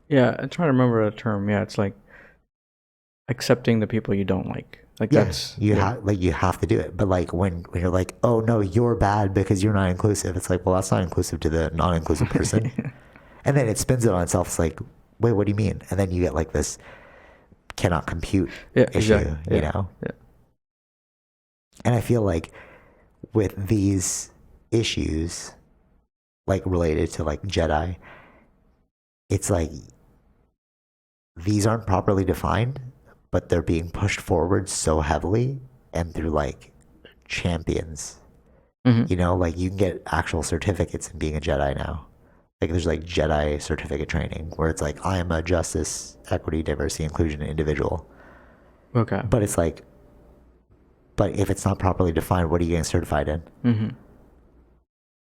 Yeah, I'm trying to remember a term. Yeah, it's like accepting the people you don't like. Like, that's you have to do it. But like, when you're like, oh no, you're bad because you're not inclusive, it's like, well, that's not inclusive to the non-inclusive person. And then it spins it on itself. It's like, wait, what do you mean? And then you get like this cannot compute issue, you know? Yeah. And I feel like with these issues, like related to like Jedi, it's like, these aren't properly defined, but they're being pushed forward so heavily and through like champions. You know, like, you can get actual certificates in being a Jedi now. Like, there's like Jedi certificate training where it's like, I am a justice, equity, diversity, inclusion individual. Okay. But it's like, but if it's not properly defined, what are you getting certified in?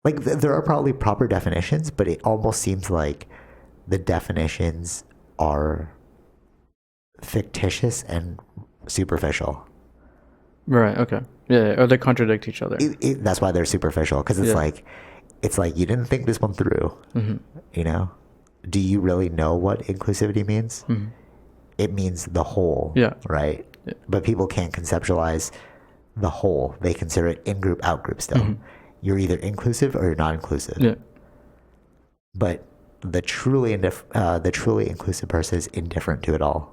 Like, there are probably proper definitions, but it almost seems like the definitions are fictitious and superficial. Right. Okay. Yeah. Or they contradict each other. That's why they're superficial, because it's like you didn't think this one through. You know, do you really know what inclusivity means? It means the whole. Yeah. Right. Yeah. But people can't conceptualize the whole. They consider it in group, out group still. You're either inclusive or you're not inclusive. Yeah. But the truly inclusive person is indifferent to it all.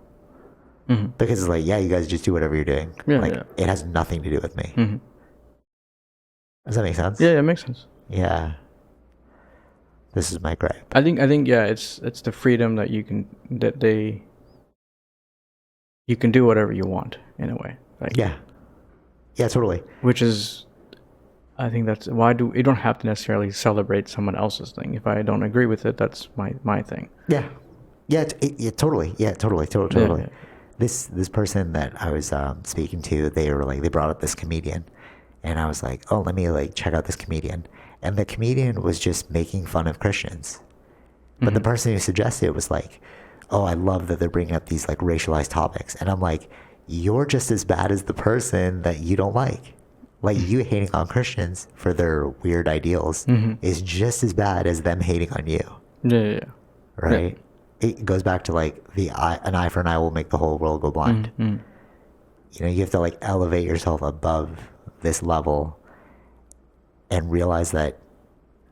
Because it's like, yeah, you guys just do whatever you're doing. It has nothing to do with me. Does that make sense? Yeah, it makes sense. Yeah. This is my gripe. I think yeah, it's the freedom that you can do whatever you want in a way. Like, yeah, totally. Which is, I think that's why you don't have to necessarily celebrate someone else's thing. If I don't agree with it, that's my thing. Totally. Yeah. This person that I was speaking to, they brought up this comedian, and I was like, oh, let me like check out this comedian. And the comedian was just making fun of Christians. But the person who suggested it was like, oh, I love that they're bringing up these like racialized topics. And I'm like, you're just as bad as the person that you don't like. Like, you hating on Christians for their weird ideals is just as bad as them hating on you. Yeah. Right? Yeah. It goes back to like an eye for an eye will make the whole world go blind. You know, you have to like elevate yourself above this level and realize that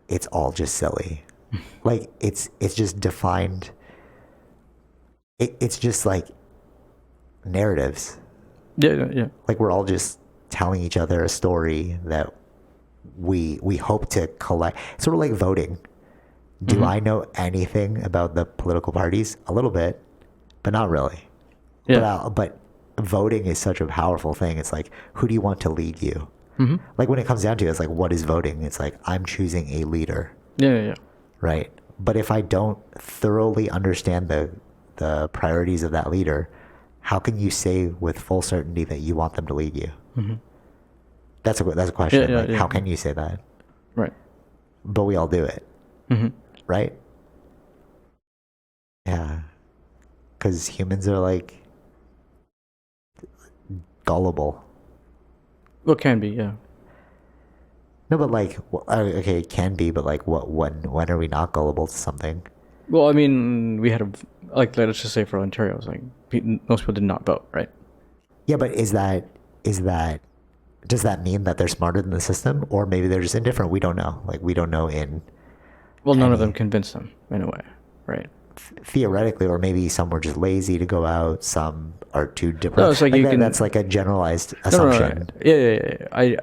it's all just silly. Like, it's just defined. It's just like narratives. Yeah. Like, we're all just telling each other a story that we hope to collect. Sort of like voting. Do I know anything about the political parties? A little bit, but not really. Yeah. But voting is such a powerful thing. It's like, who do you want to lead you? Like when it comes down to it, it's like, what is voting? It's like, I'm choosing a leader. Yeah. Right. But if I don't thoroughly understand the priorities of that leader, how can you say with full certainty that you want them to lead you? That's a question. How can you say that? Right. But we all do it. Right? Yeah. Because humans are like gullible. Well, can be, yeah. No, but like, okay, it can be, but like, when are we not gullible to something? Well, I mean, we had let's just say for Ontario, it's like most people did not vote, right? Yeah, but does that mean that they're smarter than the system, or maybe they're just indifferent? We don't know. Like, we don't know none of them convinced them in a way, right? Theoretically, or maybe some were just lazy to go out. Some are too depressed. No, it's like that's like a generalized assumption. No. Yeah.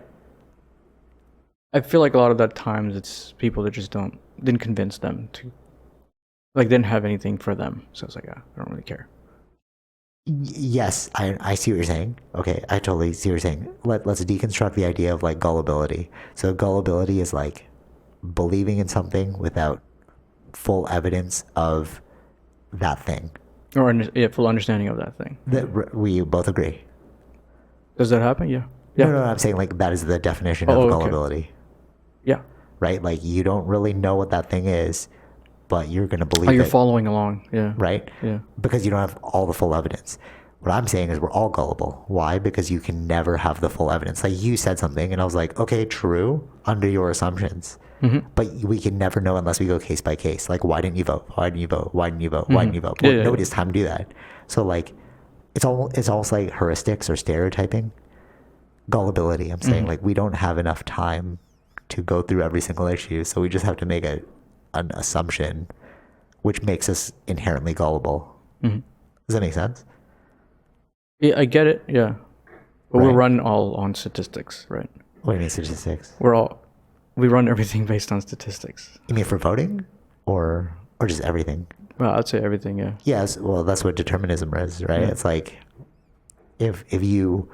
I feel like a lot of that times it's people that just didn't convince them to, like, didn't have anything for them. So it's like, I don't really care. Yes, I see what you're saying. Okay, I totally see what you're saying. Let's deconstruct the idea of like gullibility. So gullibility is like believing in something without full evidence of that thing. Or full understanding of that thing. That we both agree. Does that happen? Yeah. No, I'm saying like that is the definition of gullibility. Okay. Yeah. Right? Like you don't really know what that thing is, but you're going to believe you're following along. Yeah. Right? Yeah. Because you don't have all the full evidence. What I'm saying is we're all gullible. Why? Because you can never have the full evidence. Like you said something and I was like, okay, true, under your assumptions. But we can never know unless we go case by case. Like, why didn't you vote? Why didn't you vote? Why didn't you vote? Why didn't you vote? Well, nobody has time to do that. So like, it's almost like heuristics or stereotyping. Gullibility. I'm saying like we don't have enough time to go through every single issue, so we just have to make an assumption, which makes us inherently gullible. Does that make sense? Yeah, I get it. Yeah, but we're run all on statistics, right? What do you mean statistics? We run everything based on statistics. You mean for voting, or just everything? Well, I'd say everything. Yeah. Yes. Well, that's what determinism is, right? Yeah. It's like if you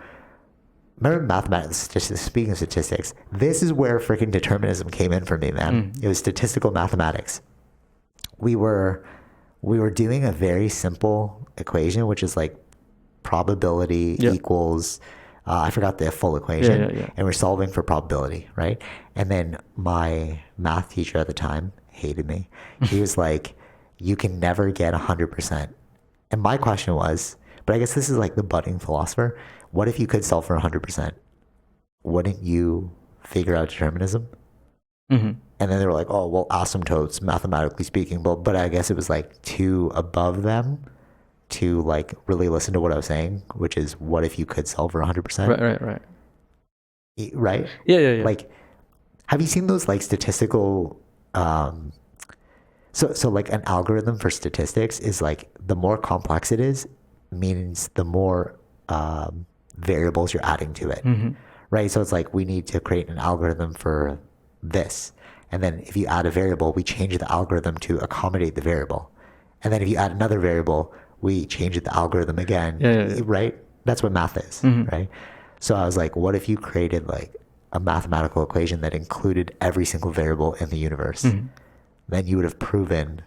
remember mathematics, speaking of statistics, this is where freaking determinism came in for me, man. It was statistical mathematics. We were doing a very simple equation, which is like probability equals, I forgot the full equation, and we're solving for probability, right? And then my math teacher at the time hated me. He was like, you can never get 100%. And my question was, but I guess this is like the budding philosopher, what if you could solve for 100%? Wouldn't you figure out determinism? And then they were like, oh, well, asymptotes, mathematically speaking. But I guess it was like too above them to like really listen to what I was saying, which is what if you could solve for 100%? Right. Right? Yeah. Like, have you seen those like statistical, so like an algorithm for statistics is like the more complex it is, means the more variables you're adding to it, right? So it's like we need to create an algorithm for this, and then if you add a variable, we change the algorithm to accommodate the variable, and then if you add another variable, we change the algorithm again. Right? That's what math is, right? So I was like, what if you created like a mathematical equation that included every single variable in the universe? Then you would have gotten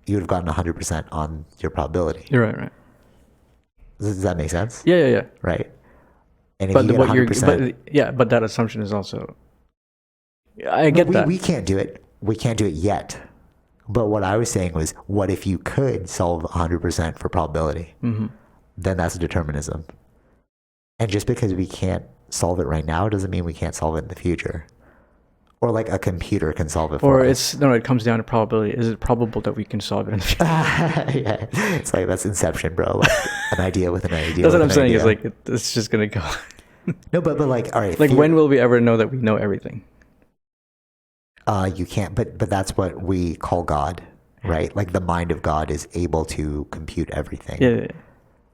100% on your probability. You're right. Does that make sense? Yeah. Right. And if you get 100%, but that assumption is also. I get that. We can't do it. We can't do it yet. But what I was saying was, what if you could solve 100% for probability? Then that's determinism. And just because we can't solve it right now doesn't mean we can't solve it in the future. Or like a computer can solve it for us. It comes down to probability. Is it probable that we can solve it in the future? Yeah. It's like, that's Inception, bro. Like an idea with an idea. That's what I'm saying. Is like, it's just going to go. No, but like, all right. Like, when will we ever know that we know everything? You can't, but that's what we call God, right? Like the mind of God is able to compute everything. Yeah.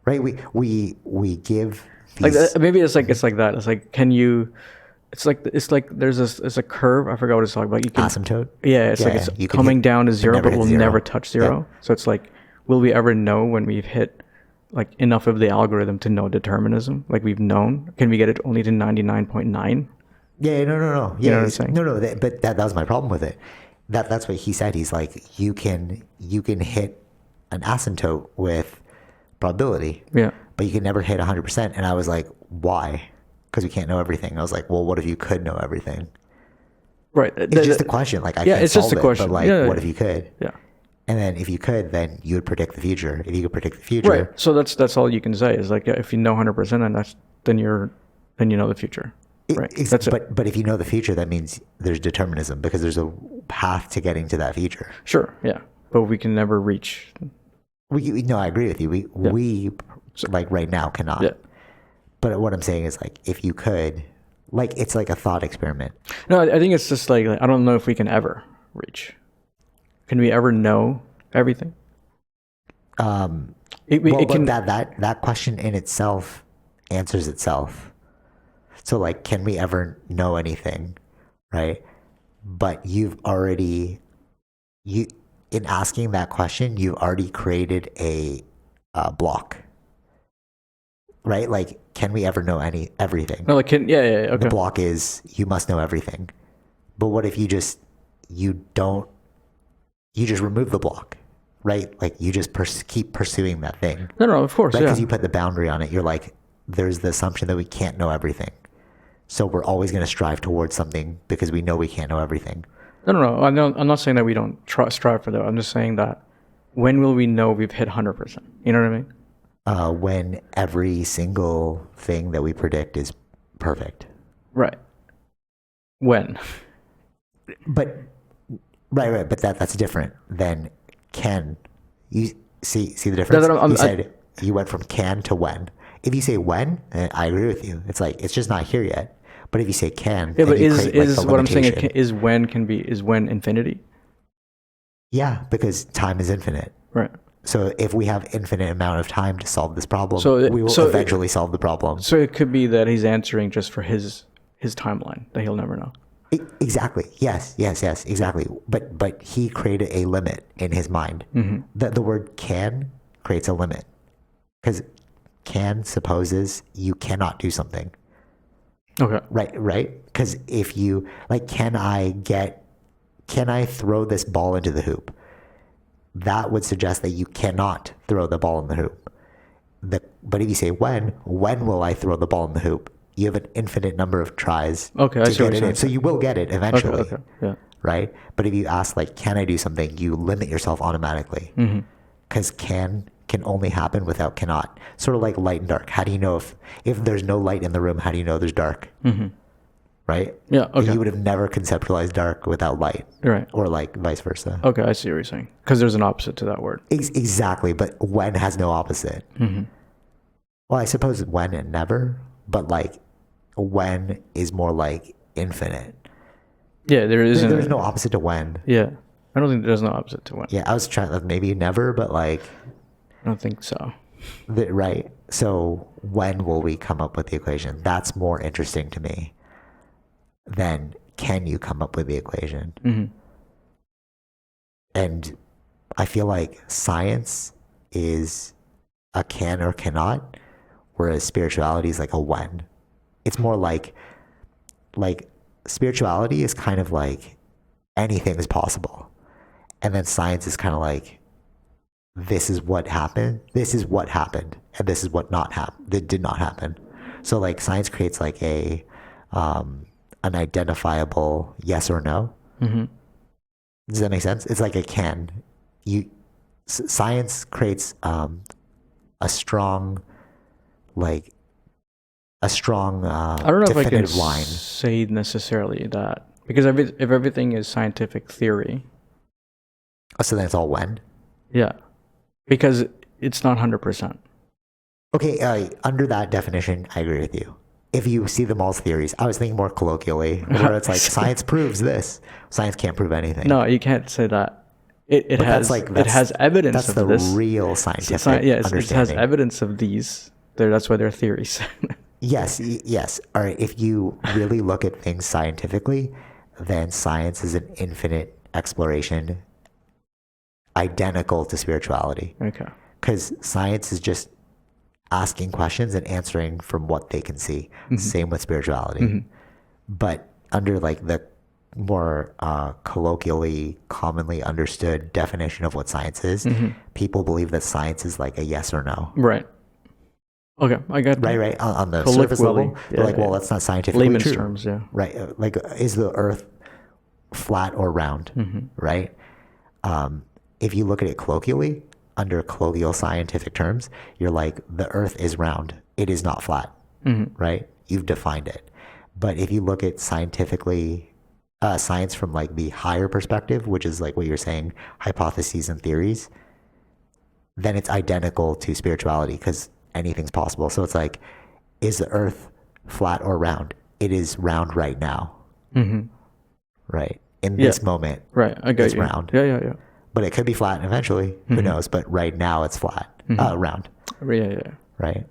Right? We give these... Like, maybe it's like that. It's like, can you... It's like there's a curve. I forgot what it's talking about. You can asymptote. Yeah, it's coming down to zero, but we'll never touch zero. Yeah. So it's like, will we ever know when we've hit like enough of the algorithm to know determinism? Like we've known, can we get it only to 99.9? Yeah, no. Yeah, you know what I'm saying? No. But that was my problem with it. That's what he said. He's like, you can hit an asymptote with probability. Yeah. But you can never hit 100%. And I was like, why? Because we can't know everything. I was like, well, what if you could know everything? Right. It's just a question. Like, I can't it's solve just a question. But like, what if you could? Yeah. And then if you could, then you would predict the future. If you could predict the future, right? So that's all you can say is like, if you know 100%, then you know the future, right? That's it. But if you know the future, that means there's determinism because there's a path to getting to that future. Sure, yeah, but we can never reach. No, I agree with you. We like right now cannot. Yeah. But what I'm saying is like, if you could, like, it's like a thought experiment. No, I think it's just like I don't know if we can ever reach. Can we ever know everything? That question in itself answers itself. So like, can we ever know anything, right? But in asking that question, you've already created a block, right? Like, can we ever know everything? No, like okay. The block is you must know everything. But what if you just remove the block, right? Like you just keep pursuing that thing. No, of course, right? yeah. Because you put the boundary on it. You're like, there's the assumption that we can't know everything. So we're always going to strive towards something because we know we can't know everything. No. I'm not saying that we don't strive for that. I'm just saying that when will we know we've hit 100%? You know what I mean? When every single thing that we predict is perfect. Right. When? But right. But that's different than can. You see the difference? You said you went from can to when. If you say when, I agree with you. It's like, it's just not here yet. But if you say can, yeah, but is what I'm saying is when infinity? Yeah, because time is infinite. Right. So if we have infinite amount of time to solve this problem, we will eventually solve the problem. So it could be that he's answering just for his timeline that he'll never know. Exactly. Yes, exactly. But he created a limit in his mind. Mm-hmm. The word can creates a limit because can supposes you cannot do something. Okay. Right. Because if you like, can I throw this ball into the hoop? That would suggest that you cannot throw the ball in the hoop. But if you say when will I throw the ball in the hoop? You have an infinite number of tries to get it in. So you will get it eventually. Okay. Yeah. Right? But if you ask like, can I do something? You limit yourself automatically. Because can only happen without cannot. Sort of like light and dark. How do you know if there's no light in the room, how do you know there's dark? Right? Yeah, okay. You would have never conceptualized dark without light. Right. Or like vice versa. Okay, I see what you're saying. Because there's an opposite to that word. Exactly, but when has no opposite. Well, I suppose when and never, but like when is more like infinite. Yeah, there's no opposite to when. Yeah, I don't think there's no opposite to when. Yeah, I was trying maybe never, but like I don't think so. Right. So when will we come up with the equation? That's more interesting to me than can you come up with the equation? And I feel like science is a can or cannot, whereas spirituality is like a when. It's more like spirituality is kind of like anything is possible. And then science is kind of like, this is what happened, and this is what that did not happen. So like science creates like an identifiable yes or no. Does that make sense? It's like a can. Science creates a strong I don't know if I can line. say necessarily that, because if everything is scientific theory. Oh, so then it's all when? Yeah, because it's not 100%. Okay, under that definition, I agree with you. If you see them all as theories, I was thinking more colloquially, where it's like science proves this. Science can't prove anything. No, you can't say that. It has evidence of this. That's the real scientific it has evidence of these. That's why they're theories. Yes. All right. If you really look at things scientifically, then science is an infinite exploration, identical to spirituality. Okay. Because science is just asking questions and answering from what they can see. Same with spirituality. But under like the more colloquially, commonly understood definition of what science is, people believe that science is like a yes or no. Right. Okay, I got that. Right. On the surface level, well, that's not scientifically layman's true. terms, yeah. Right. Like, is the Earth flat or round? Right. If you look at it colloquially, under colloquial scientific terms, you're like, the Earth is round. It is not flat. Right. You've defined it. But if you look at scientifically, science from like the higher perspective, which is like what you're saying, hypotheses and theories, then it's identical to spirituality because anything's possible. So it's like, is the Earth flat or round? It is round right now. Right. In this moment, right. I got it's you. round. Yeah. But it could be flat eventually. Who knows? But right now it's flat, round. Yeah. Right.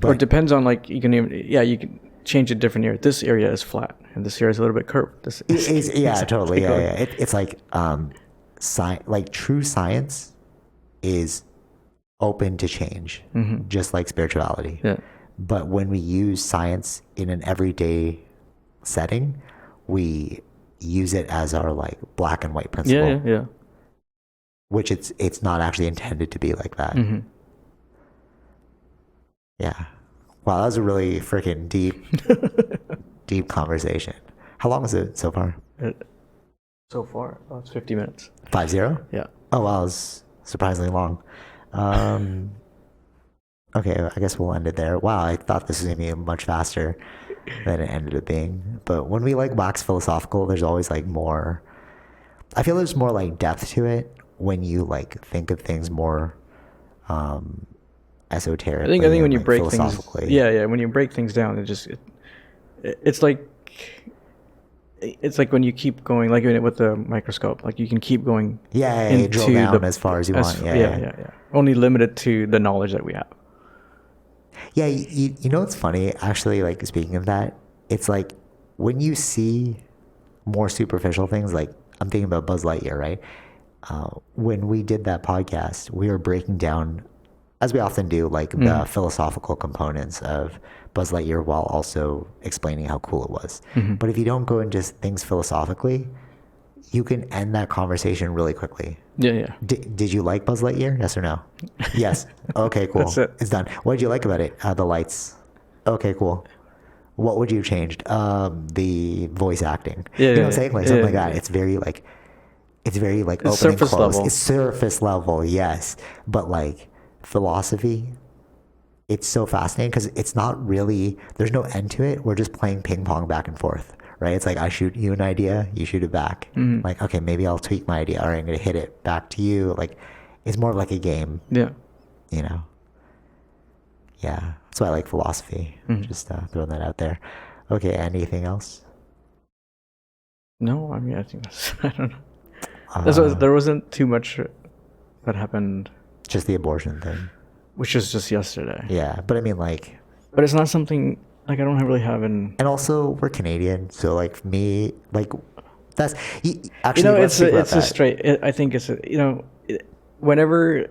But or it depends on like, you can change it different area. This area is flat and this area is a little bit curved. Totally. Yeah. It's like, like true science is open to change, just like spirituality. Yeah. But when we use science in an everyday setting, we use it as our like black and white principle. Yeah. Which it's not actually intended to be like that. Yeah. Wow, that was a really freaking deep conversation. How long is it so far? So far, it's 50 minutes. 50? Yeah. Oh wow, it's surprisingly long. Okay, I guess we'll end it there. Wow, I thought this was gonna be much faster than it ended up being. But when we like wax philosophical, there's always like more. I feel there's more like depth to it when you like think of things more esoteric. I think when you break things, when you break things down, it's like when you keep going, like with the microscope, like you can keep going. You drill down as far as you want. Yeah. Only limited to the knowledge that we have. Yeah, you know what's funny? Actually, like speaking of that, it's like when you see more superficial things, like I'm thinking about Buzz Lightyear, right? When we did that podcast, we were breaking down, as we often do, like the philosophical components of Buzz Lightyear while also explaining how cool it was. But if you don't go into things philosophically, you can end that conversation really quickly. Yeah. Did you like Buzz Lightyear? Yes or no? Yes. Okay, cool. That's it. It's done. What did you like about it? The lights. Okay, cool. What would you have changed? The voice acting. You know what I'm saying? Like something like that. It's very like open surface and close. level. It's surface level, yes. But like philosophy, it's so fascinating because it's not really, there's no end to it. We're just playing ping pong back and forth, right? It's like I shoot you an idea, you shoot it back. Like, okay, maybe I'll tweak my idea, or I'm going to hit it back to you. Like, it's more of like a game. Yeah. You know? Yeah. That's why I like philosophy. Just throwing that out there. Okay, anything else? No, I mean, I think I don't know. There wasn't too much that happened. Just the abortion thing. Which was just yesterday. Yeah, but I mean, like... But it's not something, like, I don't really have an... And also, we're Canadian, so, like, me, like, that's... Actually, you know, it's a straight... I think it's, whenever...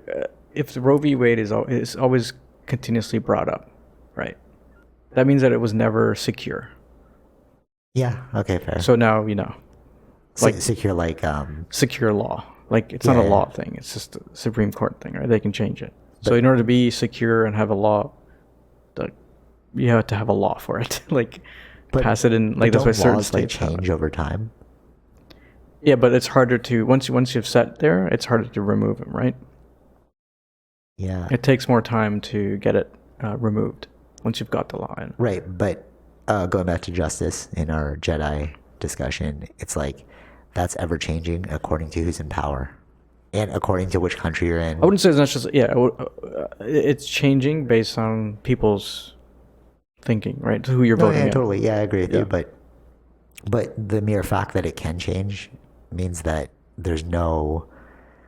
if the Roe v. Wade is always continuously brought up, right? That means that it was never secure. Yeah, okay, fair. So now, like secure, like... secure law. Like, it's not a law thing. It's just a Supreme Court thing, right? They can change it. So in order to be secure and have a law, you have to have a law for it. Like, pass it in. Like, that's why certain states change over time. Yeah, but it's harder to once you've set there, it's harder to remove them, right? Yeah. It takes more time to get it removed once you've got the law in. Right, but going back to justice in our Jedi discussion, it's like that's ever changing according to who's in power. And according to which country you're in. I wouldn't say it's not just... Yeah, it's changing based on people's thinking, right? Who you're voting in. Totally. Yeah, I agree with you. But the mere fact that it can change means that there's no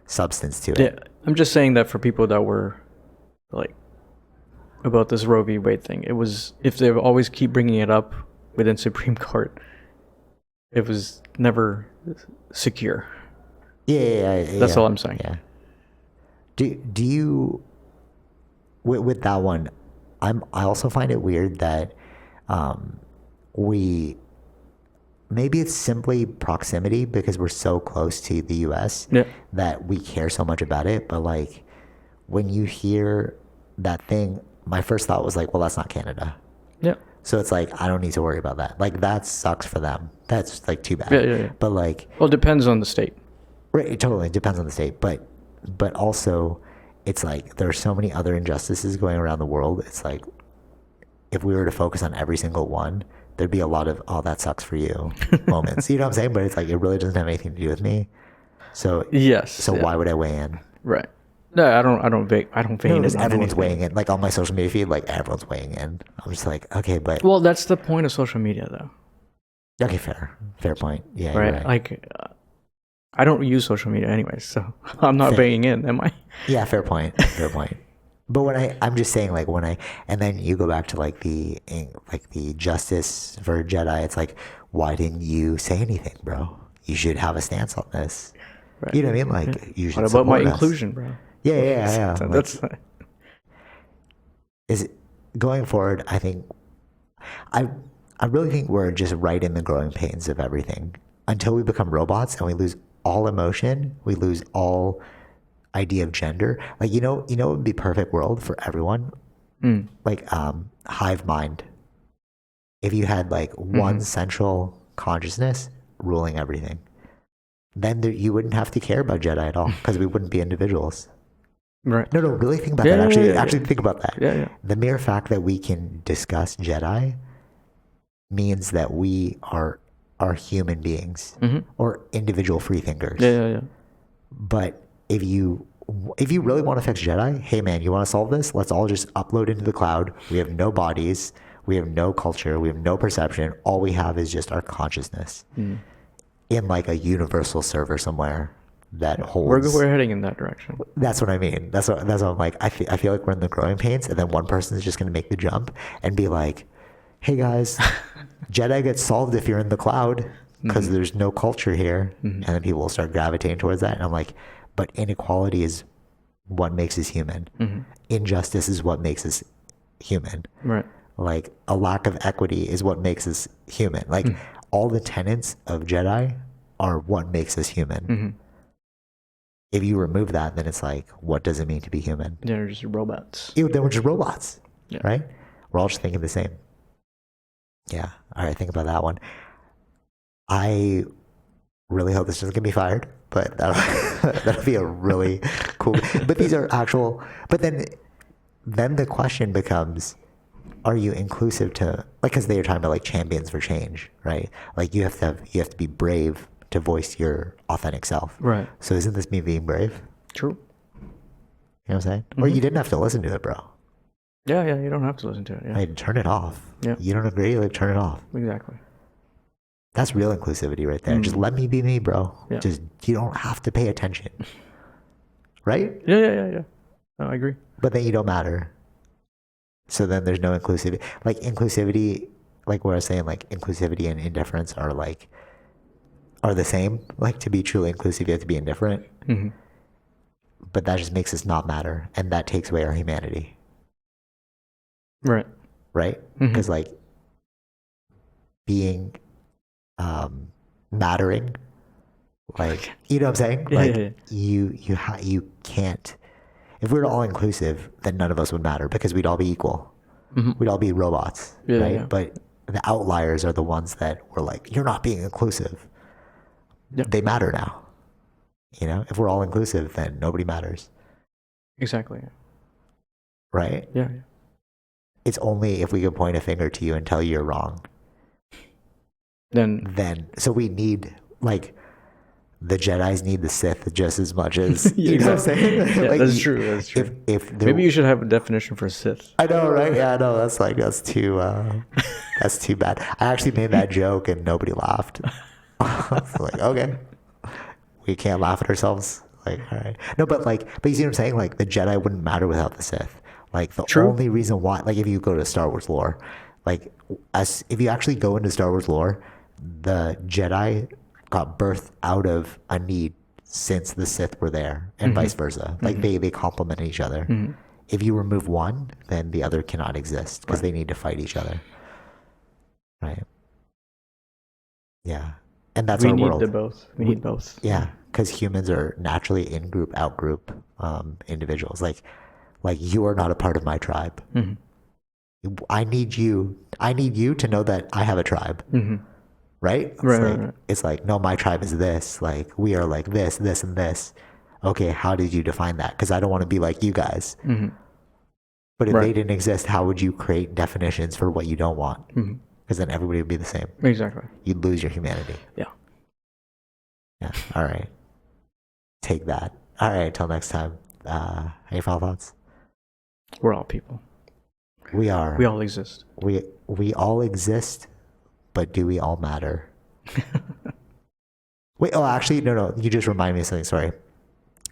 substance to it. Yeah, I'm just saying that for people that were, like, about this Roe v. Wade thing, it was... If they always keep bringing it up within Supreme Court, it was never secure. Yeah. That's all I'm saying. Yeah. Do you with that one, I also find it weird that we maybe it's simply proximity because we're so close to the US that we care so much about it. But like when you hear that thing, my first thought was like, well, that's not Canada. Yeah. So it's like, I don't need to worry about that. Like that sucks for them. That's like too bad. Yeah. But like, well, it depends on the state. Right. It totally depends on the state. But also it's like, there are so many other injustices going around the world. It's like, if we were to focus on every single one, there'd be a lot of, oh, that sucks for you moments. You know what I'm saying? But it's like, it really doesn't have anything to do with me. So yes. So why would I weigh in? Right. No, I don't weigh in. Everyone's weighing in. Like on my social media feed, like everyone's weighing in. I'm just like, okay, but. Well, that's the point of social media though. Okay, fair point. Yeah. Right. Like, I don't use social media anyway, so I'm not weighing in, am I? Yeah, fair point. But when I'm just saying, like and then you go back to like the justice for Jedi, it's like, why didn't you say anything, bro? You should have a stance on this. Right. You know what I mean? Like, you should. What about my inclusion, bro? Yeah. So that's. Is it going forward? I think, I really think we're just right in the growing pains of everything until we become robots and we lose all emotion, we lose all idea of gender. Like, you know it would be perfect world for everyone. Like hive mind. If you had like one central consciousness ruling everything, then you wouldn't have to care about Jedi at all because we wouldn't be individuals. Right. No, really think about that. Actually think about that. Yeah. The mere fact that we can discuss Jedi means that we are human beings or individual free thinkers. Yeah. But if you really want to fix Jedi, hey man, you want to solve this? Let's all just upload into the cloud. We have no bodies, we have no culture, we have no perception. All we have is just our consciousness in like a universal server somewhere that holds. We're heading in that direction. That's what I mean. That's what I'm like. I feel like we're in the growing pains, and then one person is just going to make the jump and be like, "Hey guys, Jedi gets solved if you're in the cloud because there's no culture here," and then people will start gravitating towards that. And I'm like, but inequality is what makes us human. Injustice is what makes us human. Right. Like a lack of equity is what makes us human. Like all the tenets of Jedi are what makes us human. If you remove that, then it's like, what does it mean to be human? They're just robots. Then we're just robots, right? We're all just thinking the same. Yeah. All right. Think about that one. I really hope this doesn't get me fired, but that'll be a really cool. But these are actual. But then the question becomes, are you inclusive to, like, because they are talking about like champions for change, right? Like you have to be brave to voice your authentic self. Right. So isn't this me being brave? True. You know what I'm saying? Or you didn't have to listen to it, bro. Yeah, you don't have to listen to it. Yeah. Like, turn it off. Yeah. You don't agree? Like, turn it off. Exactly. That's real inclusivity right there. Just let me be me, bro. Yeah. Just, you don't have to pay attention. Right? Yeah. No, I agree. But then you don't matter. So then there's no inclusivity. Like, inclusivity, like what I was saying, like, inclusivity and indifference are the same. Like, to be truly inclusive, you have to be indifferent. But that just makes us not matter. And that takes away our humanity. Right. Because like being mattering, like, you know what I'm saying? Like you can't, if we were all inclusive, then none of us would matter because we'd all be equal. We'd all be robots, right? Yeah. But the outliers are the ones that were like, you're not being inclusive. Yep. They matter now. You know, if we're all inclusive, then nobody matters. Exactly. Right? Yeah. It's only if we can point a finger to you and tell you you're wrong. Then so we need, like, the Jedis need the Sith just as much as, you know what I'm saying? Yeah, like, that's true. If maybe you should have a definition for Sith. I know, right? Yeah, I know. That's too bad. I actually made that joke and nobody laughed. I was like, okay, we can't laugh at ourselves. Like, all right. No, but you see what I'm saying? Like, the Jedi wouldn't matter without the Sith. Like, the only reason why, like, if you go to Star Wars lore, like, if you actually go into Star Wars lore, the Jedi got birthed out of a need since the Sith were there, and vice versa. Like, they complement each other. if you remove one, then the other cannot exist because they need to fight each other. Right. Yeah. And that's our world. We need both. Yeah. Because humans are naturally in-group, out-group individuals. Like you are not a part of my tribe. Mm-hmm. I need you to know that I have a tribe. Mm-hmm. Right? It's like, no, my tribe is this. Like, we are like this, this, and this. Okay, how did you define that? Because I don't want to be like you guys. Mm-hmm. But if they didn't exist, how would you create definitions for what you don't want? Because then everybody would be the same. Exactly. You'd lose your humanity. Yeah. Yeah. All right. Take that. All right. Till next time. Any final thoughts? We're all people. We are. We all exist. We all exist, but do we all matter? Wait. Oh, actually, no. You just reminded me of something. Sorry.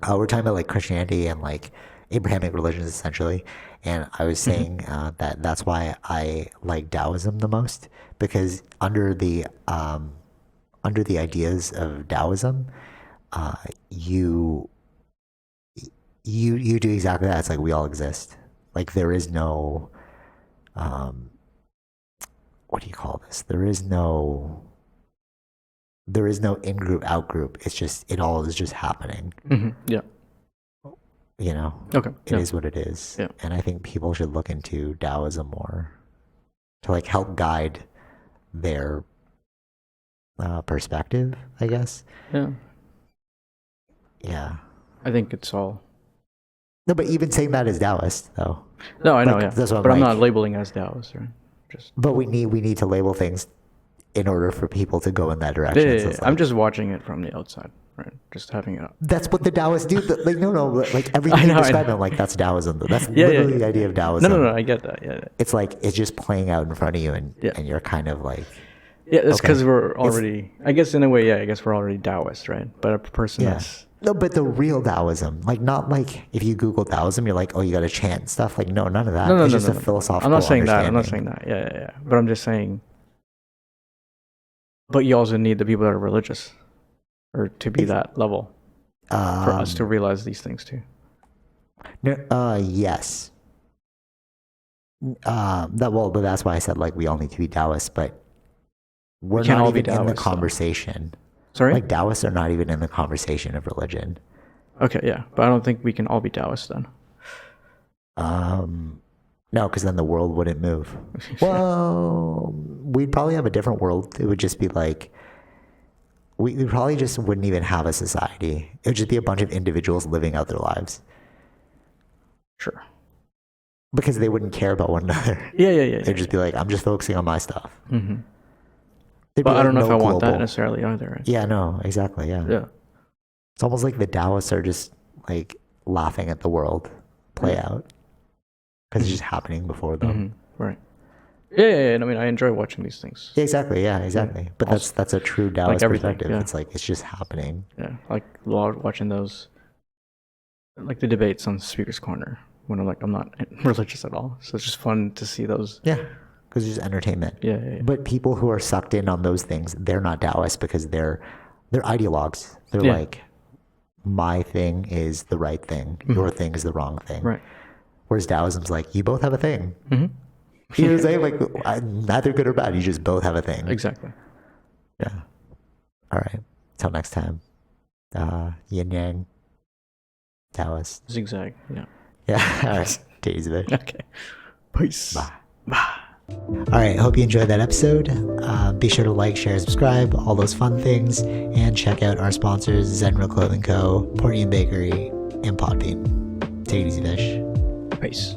We're talking about like Christianity and like Abrahamic religions essentially, and I was saying that's why I like Taoism the most, because under the ideas of Taoism, you do exactly that. It's like we all exist. Like there is no what do you call this? There is no in-group, out-group. It's just, it all is just happening. Mm-hmm. Yeah. You know? Okay. It is what it is. Yeah. And I think people should look into Taoism more to like help guide their perspective, I guess. Yeah. Yeah. I think it's all... No, but even saying that is Taoist, though. No, I know, like, yeah. That's what but I'm not labeling as Taoist, right? But we need to label things in order for people to go in that direction. Yeah, so like, I'm just watching it from the outside, right? Just having it up. That's what the Taoists do. Like no, like everything you describe, I'm like, that's Taoism. That's literally the idea of Taoism. No, I get that. Yeah. It's like it's just playing out in front of you, and you're kind of like. Yeah, it's because we're already. I guess in a way, I guess we're already Taoist, right? But a person that's. No, but the real Taoism, like not like if you Google Taoism, you're like, oh, you got to chant stuff. Like no, none of that. It's just a philosophical. I'm not saying that. I'm not saying that. Yeah. But I'm just saying. But you also need the people that are religious, or to be that level, for us to realize these things too. No, yes. But that's why I said like we all need to be Taoists, but we're not even in the conversation. Sorry? Like Taoists are not even in the conversation of religion. Okay, yeah, but I don't think we can all be Taoists then. No, because then the world wouldn't move. Well, we'd probably have a different world. It would just be like, we probably just wouldn't even have a society. It would just be a bunch of individuals living out their lives. Sure. Because they wouldn't care about one another. Yeah. They'd just be like, I'm just focusing on my stuff. Mm-hmm. But I don't know if I want that necessarily either. Right? Yeah, no, exactly, yeah. It's almost like the Taoists are just like laughing at the world play out. Because it's just happening before them. Mm-hmm. Right. Yeah. I mean, I enjoy watching these things. Yeah, exactly. But also, that's a true Taoist perspective. Yeah. It's like, it's just happening. Yeah, like watching those, like the debates on Speaker's Corner, when I'm not religious at all. So it's just fun to see those. Yeah, because it's just entertainment. Yeah. But people who are sucked in on those things, they're not Taoists because they're ideologues. They're like, my thing is the right thing. Your thing is the wrong thing. Right. Whereas Taoism's like, you both have a thing. Mm-hmm. You know what I'm saying? Like, neither good or bad. You just both have a thing. Exactly. Yeah. All right. Till next time. Yin Yang. Taoist. Zigzag. Yeah. Yeah. All right. Take it easy, bitch. Okay. Peace. Bye. All right. Hope you enjoyed that episode. Be sure to like, share, subscribe, all those fun things, and check out our sponsors, Zenro Clothing Co., Portian Bakery, and Podbean. Take it easy, bitch. Peace.